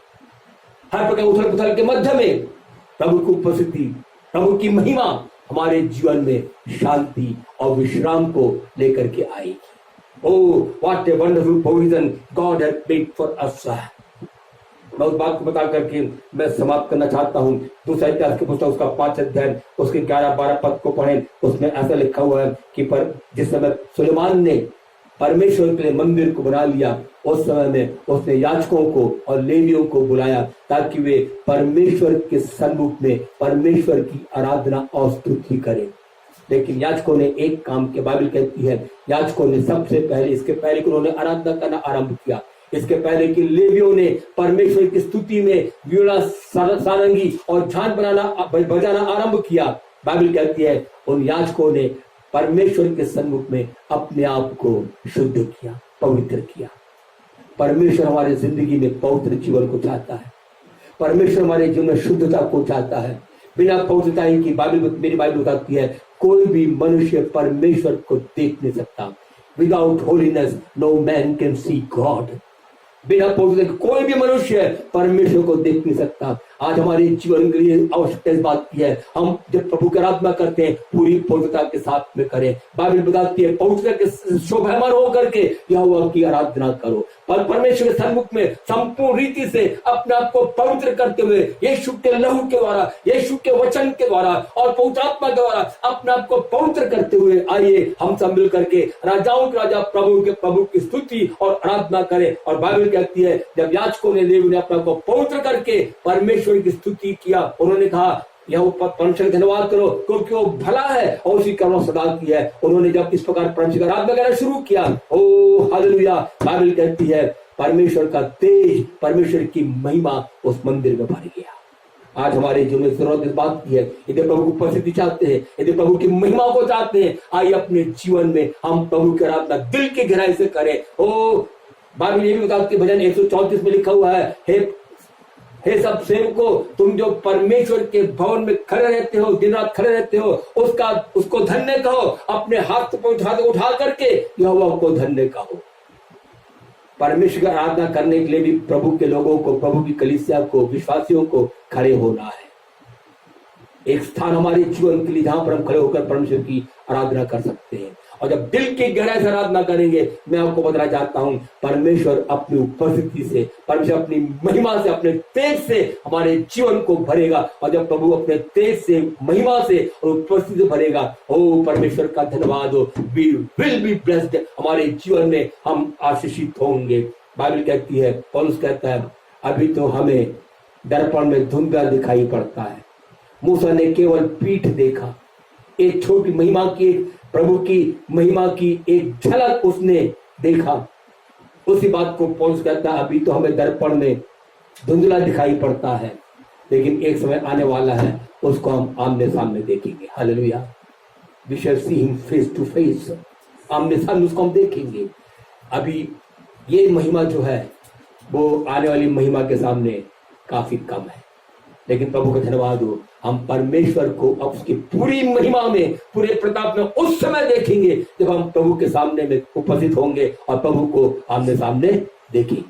हर प्रकार उथल पुथल के मध्य में प्रभु की उपस्थिति, प्रभु की महिमा हमारे जीवन में शांति और विश्राम को लेकर के आएगी। Oh what a wonderful provision God has made for us. मैं उस बात को बता करके मैं समाप्त करना चाहता हूँ। दूसरा इतिहास की पुस्तक उसका 5 अध्याय उसके 11-12 पद को पढ़ें। उसमें ऐसा लिखा हुआ है कि पर जिस समय सुलेमान ने परमेश्वर के लिए मंदिर को बना लिया, उस समय में उसने याजकों को और लेवियों को बुलाया ताकि वे परमेश्वर के सन्मुख में परमेश्वर की आराधना और स्तुति करें। लेकिन याजकों ने एक काम किया, बाइबल कहती है याजकों ने सबसे पहले, इसके पहले कि उन्होंने आराधना करना आरंभ किया, इसके पहले कि लेवियों ने परमेश्वर की स्तुति में वीणा, सारंगी और झांझ बजाना आरंभ किया, बाइबल कहती है उन याजकों ने परमेश्वर के सन्मुख में अपने आप को शुद्ध किया, पवित्र किया। परमेश्वर हमारे जिंदगी में पवित्र जीवन को चाहता है। परमेश्वर हमारे जीवन में शुद्धता को चाहता है। बिना पवित्रता की, मेरी बाइबल बताती है, कोई भी मनुष्य परमेश्वर को देख नहीं सकता। Without holiness no man can see God. बिना पवित्रता के कोई भी मनुष्य परमेश्वर को देख नहीं सकता। आज हमारे जीवन के लिए आवश्यकता इस बात की है, हम जब प्रभु की आराधना करते हैं पूरी पवित्रता के साथ में करें। बाइबल बताती है पवित्रता के शोभायमान होकर के यहोवा की आराधना करो। पर परमेश्वर के सन्मुख में संपूर्ण रीति से अपने आप को पवित्र करते हुए यीशु के लहू के द्वारा, यीशु के वचन के द्वारा और पवित्र आत्मा के द्वारा अपने आप को पवित्र करते हुए आइए हम सब मिल करके राजाओं के राजा प्रभु की स्तुति और आराधना करें। और बाइबल कहती है जब याजकों ने, लेवियों ने अपने आप को पवित्र करके परमेश्वर की स्तुति किया, उन्होंने कहा यह परमेश्वर का धन्यवाद करो क्योंकि वो भला है और उसकी करुणा सदा की है। उन्होंने जब इस प्रकार परमेश्वर का आराधना करना शुरू किया, ओ हालेलुया, बाइबल कहती है परमेश्वर का तेज, परमेश्वर की महिमा उस मंदिर में भर गया। आज हमारे जीवन में जरूरत इस बात की है, यदि प्रभु की उपस्थिति चाहते हैं, यदि प्रभु की महिमा को चाहते हैं, आइए अपने जीवन में हम प्रभु की आराधना दिल की गहराई से करें। ओ बाइबल ये भी बताती है, भजन 134 में लिखा हुआ है, हे सब सेवकों, तुम जो परमेश्वर के भवन में खड़े रहते हो, दिन रात खड़े रहते हो, उसको धन्य कहो। अपने हाथ को उठा करके यहोवा को धन्य कहो। परमेश्वर की आराधना करने के लिए भी प्रभु के लोगों को, प्रभु की कलीसिया को, विश्वासियों को खड़े होना है। एक स्थान हमारे जीवन के लिए जहां पर हम खड़े होकर परमेश्वर की आराधना कर सकते हैं। और जब दिल की गहराई से आराधना करेंगे, मैं आपको बताना चाहता हूं, परमेश्वर अपनी उपस्थिति से, परमेश्वर अपनी महिमा से, अपने तेज से हमारे जीवन को भरेगा। और जब प्रभु अपने तेज से, महिमा से और उपस्थिति से भरेगा, ओ परमेश्वर का धन्यवाद हो, वी विल बी ब्लेस्ड। हमारे जीवन में हम आशीषित होंगे। बाइबल कहती है, पौलुस कहता है, अभी तो हमें दर्पण में धुंधला दिखाई पड़ता है, मूसा ने केवल पीठ देखा। एक छोटी महिमा की, प्रभु की महिमा की एक झलक उसने देखा। उसी बात को पौलुस कहता है, अभी तो हमें दर्पण में धुंधला दिखाई पड़ता है, लेकिन एक समय आने वाला है उसको हम आमने सामने देखेंगे। Hallelujah, we shall see him face to face. आमने सामने उसको हम देखेंगे। अभी ये महिमा जो है वो आने वाली महिमा के सामने काफी कम है। लेकिन प्रभु का धन्यवाद हो, हम परमेश्वर को अब उसकी पूरी महिमा में, पूरे प्रताप में उस समय देखेंगे जब हम प्रभु के सामने में उपस्थित होंगे और प्रभु को आमने सामने देखेंगे।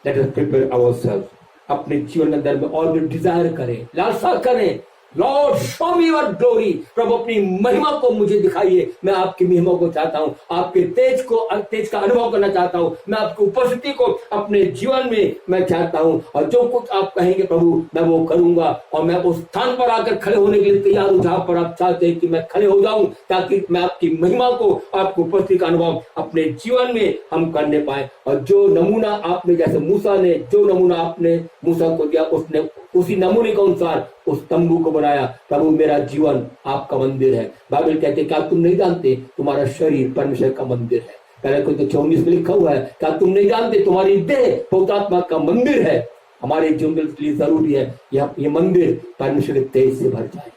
लेट अस प्रिपेयर आवरसेल्व्स, अपने जीवन के अंदर में और भी डिजायर करें, लालसा करें, Lord show me your glory, प्रभु अपनी महिमा को मुझे दिखाइए, मैं आपकी महिमा को चाहता हूं, आपके तेज का अनुभव करना चाहता हूं, मैं आपकी उपस्थिति को अपने जीवन में मैं चाहता हूं, और जो कुछ आप कहेंगे प्रभु मैं वो करूंगा, और मैं उस स्थान पर आकर खड़े होने के लिए तैयार हूं जहां पर आप चाहते हैं कि मैं खड़े हो जाऊं, ताकि मैं आपकी महिमा को, आपकी उपस्थिति का अनुभव अपने जीवन में हम करने पाए। और जो नमूना आपने, जैसे मूसा ने जो नमूना आपने मूसा को दिया, उसने उसी नमूने के अनुसार उस तंबू को बनाया। प्रभु मेरा जीवन आपका मंदिर है। बाइबल कहते क्या तुम नहीं जानते तुम्हारा शरीर परमेश्वर का मंदिर है। पहले कोई तो 24 में लिखा हुआ है, क्या तुम नहीं जानते तुम्हारी देह पवित्र आत्मा का मंदिर है। हमारे जीवन के लिए जरूरी है ये मंदिर परमेश्वर के तेज से भर जाए,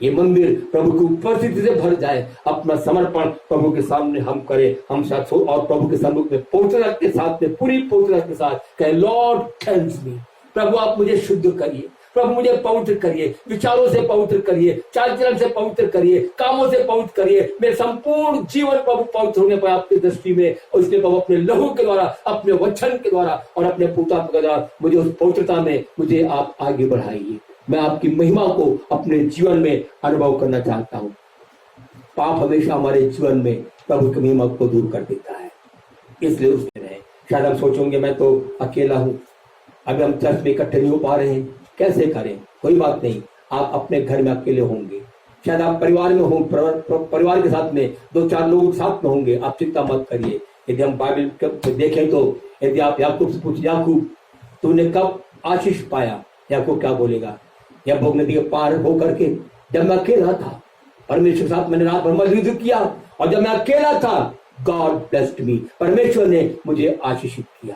ये मंदिर प्रभु की उपस्थिति से भर जाए। अपना समर्पण प्रभु के सामने हम करें, हम साथ और प्रभु के सम्मुख में पवित्रता के साथ में, पूरी पवित्रता के साथ कहें, लॉर्ड क्लेंस मी, प्रभु आप मुझे शुद्ध करिए, प्रभु मुझे पवित्र करिए, विचारों से पवित्र करिए, चाल चलन से पवित्र करिए, कामों से पवित्र करिए। मेरे संपूर्ण जीवन प्रभु पवित्र होने पर आपकी दृष्टि में, और इसलिए प्रभु अपने लहू के द्वारा, अपने वचन के द्वारा और अपने पूता के द्वारा मुझे उस पवित्रता में मुझे आप आगे बढ़ाइए। मैं आपकी महिमा को अपने जीवन में अनुभव करना चाहता हूँ। पाप हमेशा हमारे जीवन में प्रभु की महिमा को दूर कर देता है, इसलिए उसमें रहे। शायद हम सोचेंगे मैं तो अकेला हूँ, अभी हम चर्च में इकट्ठे नहीं हो पा रहे हैं, कैसे करें? कोई बात नहीं, आप अपने घर में अकेले होंगे, शायद आप परिवार में हो, परिवार के साथ में 2-4 लोग साथ में होंगे, आप चिंता मत करिए। यदि हम बाइबल देखें तो यदि आप याकूब से पूछे, याकूब तूने कब आशीष पाया, याकूब क्या बोलेगा? यब्बोक नदी के पार होकर के जब मैं अकेला था, परमेश्वर के साथ मैंने रात भर युद्ध किया, और जब मैं अकेला था गॉड ब्लेस्ड मी, परमेश्वर ने मुझे आशीषित किया।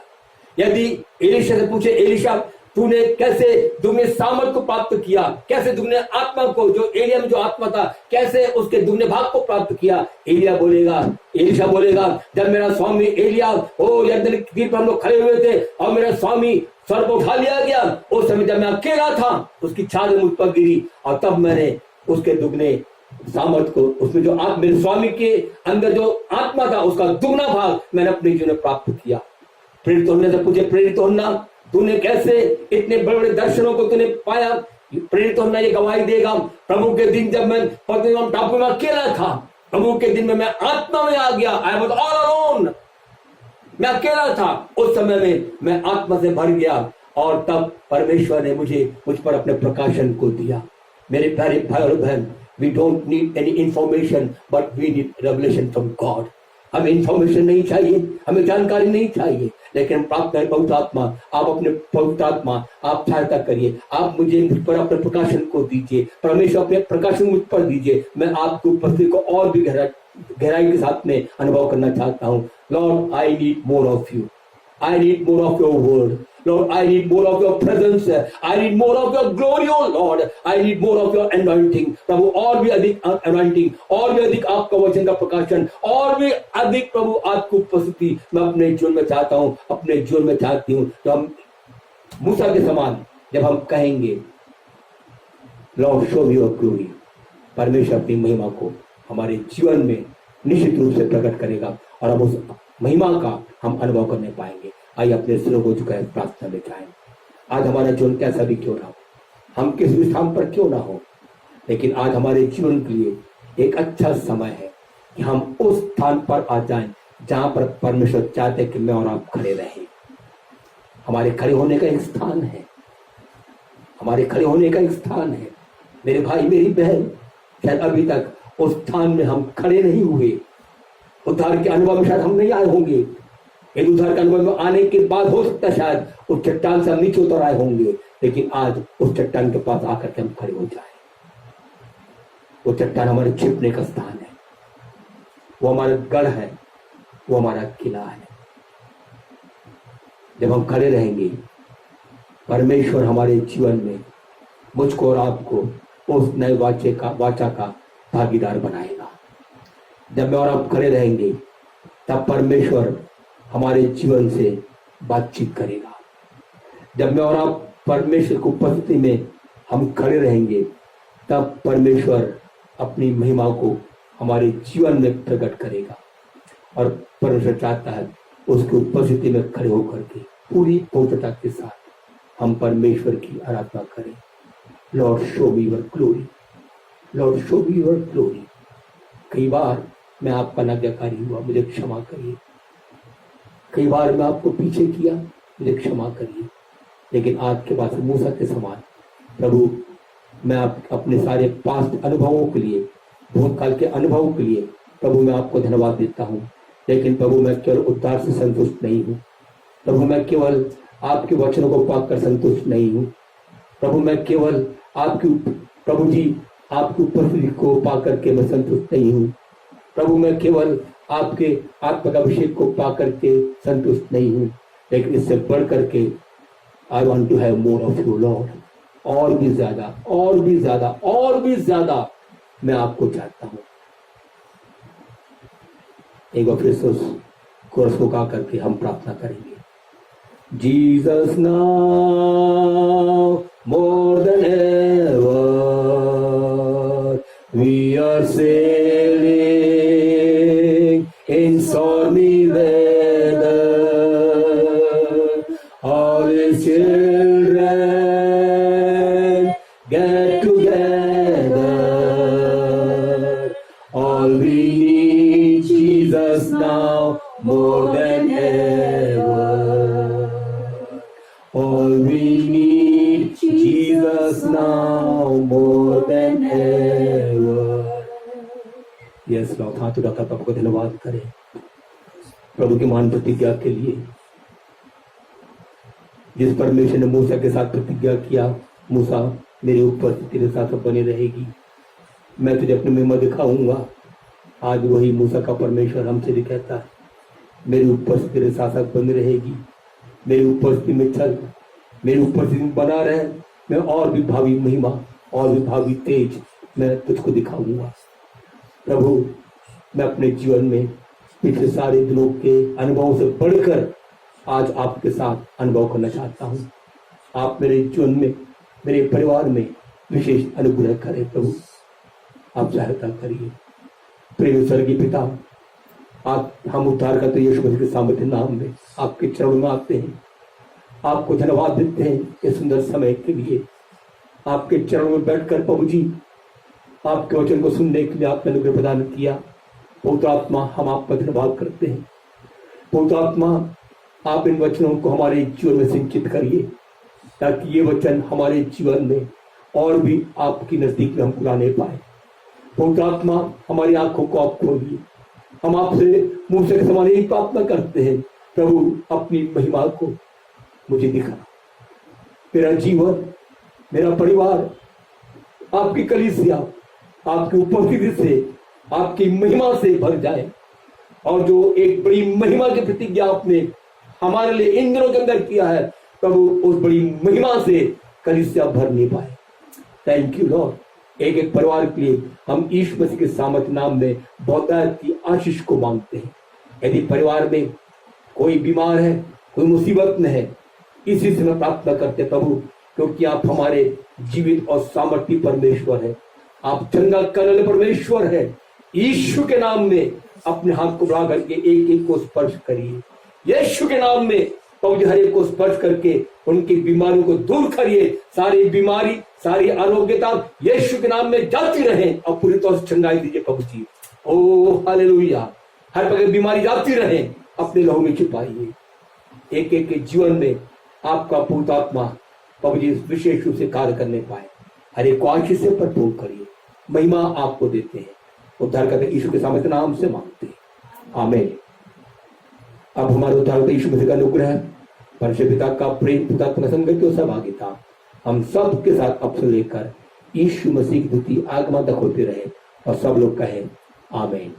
यदि एलिशा से पूछे, एलिशा तूने कैसे दुगने सामर्थ को प्राप्त किया, कैसे दुगने आत्मा को, जो एलिया में जो आत्मा था, कैसे उसके दुगने भाग को प्राप्त किया? एलिशा बोलेगा जब मेरा स्वामी एलिया यरदन के तीर पर हम लोग खड़े हुए थे और मेरा स्वामी सर को उठा लिया गया, उस समय जब मैं अकेला था उसकी छाल मुझ पर गिरी, और तब मैंने उसके दुगने सामर्थ को, उसमें जो मेरे स्वामी के अंदर जो आत्मा था उसका दुगना भाग मैंने अपने जीवन में प्राप्त किया। प्रेरित होने से पूछे, प्रेरित होना तूने कैसे इतने बड़े बड़े दर्शनों को तूने पाया? प्रेरित होना ये गवाही देगा, प्रभु के दिन जब मैं पत्नीराम टापू में अकेला था, प्रभु के दिन में मैं आत्मा में आ गया, आई वाज ऑल अलोन, मैं अकेला था, उस समय में मैं आत्मा से भर गया, और तब परमेश्वर ने मुझ पर अपने प्रकाशन को दिया। मेरे प्यारे भाई और बहन, we don't need any information but we need revelation from God. हमें इंफॉर्मेशन नहीं चाहिए, हमें जानकारी नहीं चाहिए, लेकिन प्राप्त है पवित्र आत्मा। आप अपने पवित्र आत्मा आप सहायता करिए, आप मुझे मुझ पर अपने प्रकाशन को दीजिए, परमेश्वर अपने प्रकाशन मुझ पर दीजिए। मैं आपकी उपस्थिति को और भी गहराई के साथ में अनुभव करना चाहता हूँ। Lord I need more of you, I need more of your word, Lord, I need more of your presence. I need more of your glory, oh Lord. I need more of your anointing. प्रभु और भी अधिक anointing, और भी अधिक आपका वचन का प्रकाशन, और भी अधिक प्रभु आपकी उपस्थिति मैं अपने जीवन में चाहता हूँ, अपने जीवन में चाहती हूँ। तो हम मूसा के समान जब हम कहेंगे Lord show me your glory, परमेश्वर अपनी महिमा को हमारे जीवन में निश्चित रूप से प्रकट करेगा, और हम उस महिमा का हम अनुभव करने पाएंगे। आइए अपने सिरों को झुकाए प्रार्थना में जाएं। आज हमारा जीवन कैसा भी क्यों ना हो, हम किस भी स्थान पर क्यों ना हो, लेकिन आज हमारे जीवन के लिए एक अच्छा समय है कि हम उस स्थान पर आ जाएं जहां पर परमेश्वर चाहते कि मैं और आप खड़े रहें। हमारे खड़े होने का एक स्थान है, हमारे खड़े होने का एक स्थान है। मेरे भाई मेरी बहन, शायद अभी तक उस स्थान में हम खड़े नहीं हुए, उद्धार के अनुभव में शायद हम नहीं आए होंगे। एक उद्धार के अनुभव में आने के बाद हो सकता है शायद उस चट्टान से हम नीचे उतर आए होंगे, लेकिन आज उस चट्टान के पास आकर के हम खड़े हो जाए। वो चट्टान हमारे छिपने का स्थान है, वो हमारा गढ़ है, वो हमारा किला है। जब हम खड़े रहेंगे, परमेश्वर हमारे जीवन में मुझको और आपको उस नए वाचा का भागीदार बनाएगा। जब मैं और आप खड़े रहेंगे, तब परमेश्वर हमारे जीवन से बातचीत करेगा। जब मैं और आप परमेश्वर की उपस्थिति में हम खड़े रहेंगे, तब परमेश्वर अपनी महिमा को हमारे जीवन में प्रकट करेगा। और परमेश्वर चाहता है उसकी उपस्थिति में खड़े होकर के पूरी पवित्रता के साथ हम परमेश्वर की आराधना करें। Lord show me your glory, Lord show me your glory. कई बार मैं आपका नाज्ञाकारी हुआ, मुझे क्षमा करिए। कई बार मैं आपको पीछे किया, मुझे क्षमा करिए। लेकिन आज के बाद मूसा के समान प्रभु, मैं आप अपने सारे पास्ट अनुभवों के लिए, भूतकाल के अनुभवों के लिए प्रभु मैं आपको धन्यवाद देता हूँ। लेकिन प्रभु मैं केवल उद्धार से संतुष्ट नहीं हूँ। प्रभु मैं केवल आपके वचनों को पाकर संतुष्ट नहीं हूँ। प्रभु मैं केवल आपकी, प्रभु जी आपकी उपस्थिति को पाकर के मैं संतुष्ट नहीं हूँ। प्रभु मैं केवल आपके आत्मा का अभिषेक को पाकर के संतुष्ट नहीं हूँ, लेकिन इससे बढ़ करके I want to have more of you Lord. और भी ज्यादा, और भी ज्यादा, और भी ज्यादा मैं आपको चाहता हूँ। एक बार फिर से उस कोरस को गा करके हम प्रार्थना करेंगे। Jesus now more than ever we are sailing in stormy weather, all his children get together, all we need Jesus now more than ever, all we need Jesus now more than ever. Yes Lord, हाथ उठाकर प्रभु को धन्यवाद करें प्रभु की महान प्रतिज्ञा के लिए, जिस परमेश्वर ने मूसा के साथ प्रतिज्ञा किया, मूसा मेरे ऊपर तेरे साथ बनी रहेगी, मैं तुझे अपनी महिमा दिखाऊंगा। आज वही मूसा का परमेश्वर हमसे भी कहता है, मेरे ऊपर से तेरे साथ बनी रहेगी, मेरी उपस्थिति में चल, मेरी उपस्थिति में बना रहे, मैं और भी भावी महिमा और भी भावी तेज मैं तुझको दिखाऊंगा। प्रभु मैं अपने जीवन में पिछले सारे दिनों के अनुभवों से बढ़कर आज आपके साथ अनुभव करना चाहता हूँ। आप मेरे जीवन में, मेरे परिवार में विशेष अनुग्रह करें प्रभु, आप सहायता करिए। प्रेम स्वर्गीय पिता, आप हम उद्धार करते यीशु मसीह के सामर्थ्य नाम में आपके चरणों में आते हैं, आपको धन्यवाद देते हैं इस सुंदर समय के लिए। आपके चरणों में बैठकर प्रभु जी आपके वचन को सुनने के लिए आपने अनुग्रह प्रदान किया। पवित्र आत्मा, हम आपका धन्यवाद करते हैं। पवित्र आत्मा, आप इन वचनों को हमारे जीवन में सिंचित करिए, ताकि ये वचन हमारे जीवन में और भी आपकी नजदीक में हम पुराने पाए। पवित्र आत्मा, हमारी आंखों को आप खोलिए। हम आपसे मूसा के समान यही प्रार्थना करते हैं, प्रभु अपनी महिमा को मुझे दिखा, मेरा जीवन, मेरा परिवार आपकी कलीसिया आपकी उपस्थिति से, आपकी महिमा से भर जाए। और जो एक बड़ी महिमा की प्रतिज्ञा आपने हमारे लिए इन दिनों के अंदर किया है, प्रभु उस बड़ी महिमा से कलीसिया भर नहीं पाए। Thank you Lord. एक एक परिवार के लिए हम यीशु मसीह के सामर्थ्य नाम में बहुतायत की आशीष को मांगते हैं। यदि परिवार में कोई बीमार है, कोई मुसीबत में है, इसी से मैं प्रार्थना करते प्रभु, क्योंकि आप हमारे जीवित और सामर्थ्य परमेश्वर है, आप चंगा करने वाले परमेश्वर है। यीशु के नाम में अपने हाथ को बढ़ा करके एक एक को स्पर्श करिए। यीशु के नाम में प्रभु हर एक को स्पर्श करके उनकी बीमारियों को दूर करिए। सारी बीमारी, सारी आरोग्यता यीशु के नाम में जाती रहे और पूरी तौर से चंगाई दीजिए प्रभु जी। ओ हालेलुया। हर प्रकार बीमारी जाती रहे, अपने लहू में छिपाइए। एक एक के जीवन में आपका पवित्र आत्मा प्रभु जी विशेष रूप से कार्य करने पाए। हर एक को आशीष से भरपूर करिए। महिमा आपको देते हैं, उद्धार करते यीशु के सामर्थ्य नाम से मांगते हैं, आमीन। अब हमारे उद्धार करते यीशु मसीह का अनुग्रह, परमेश्वर पिता का प्रेम, पिता का संगति और सहभागिता हम सब के साथ अब से लेकर यीशु मसीह की द्वितीय आगमन तक होते रहे। और सब लोग कहें आमीन।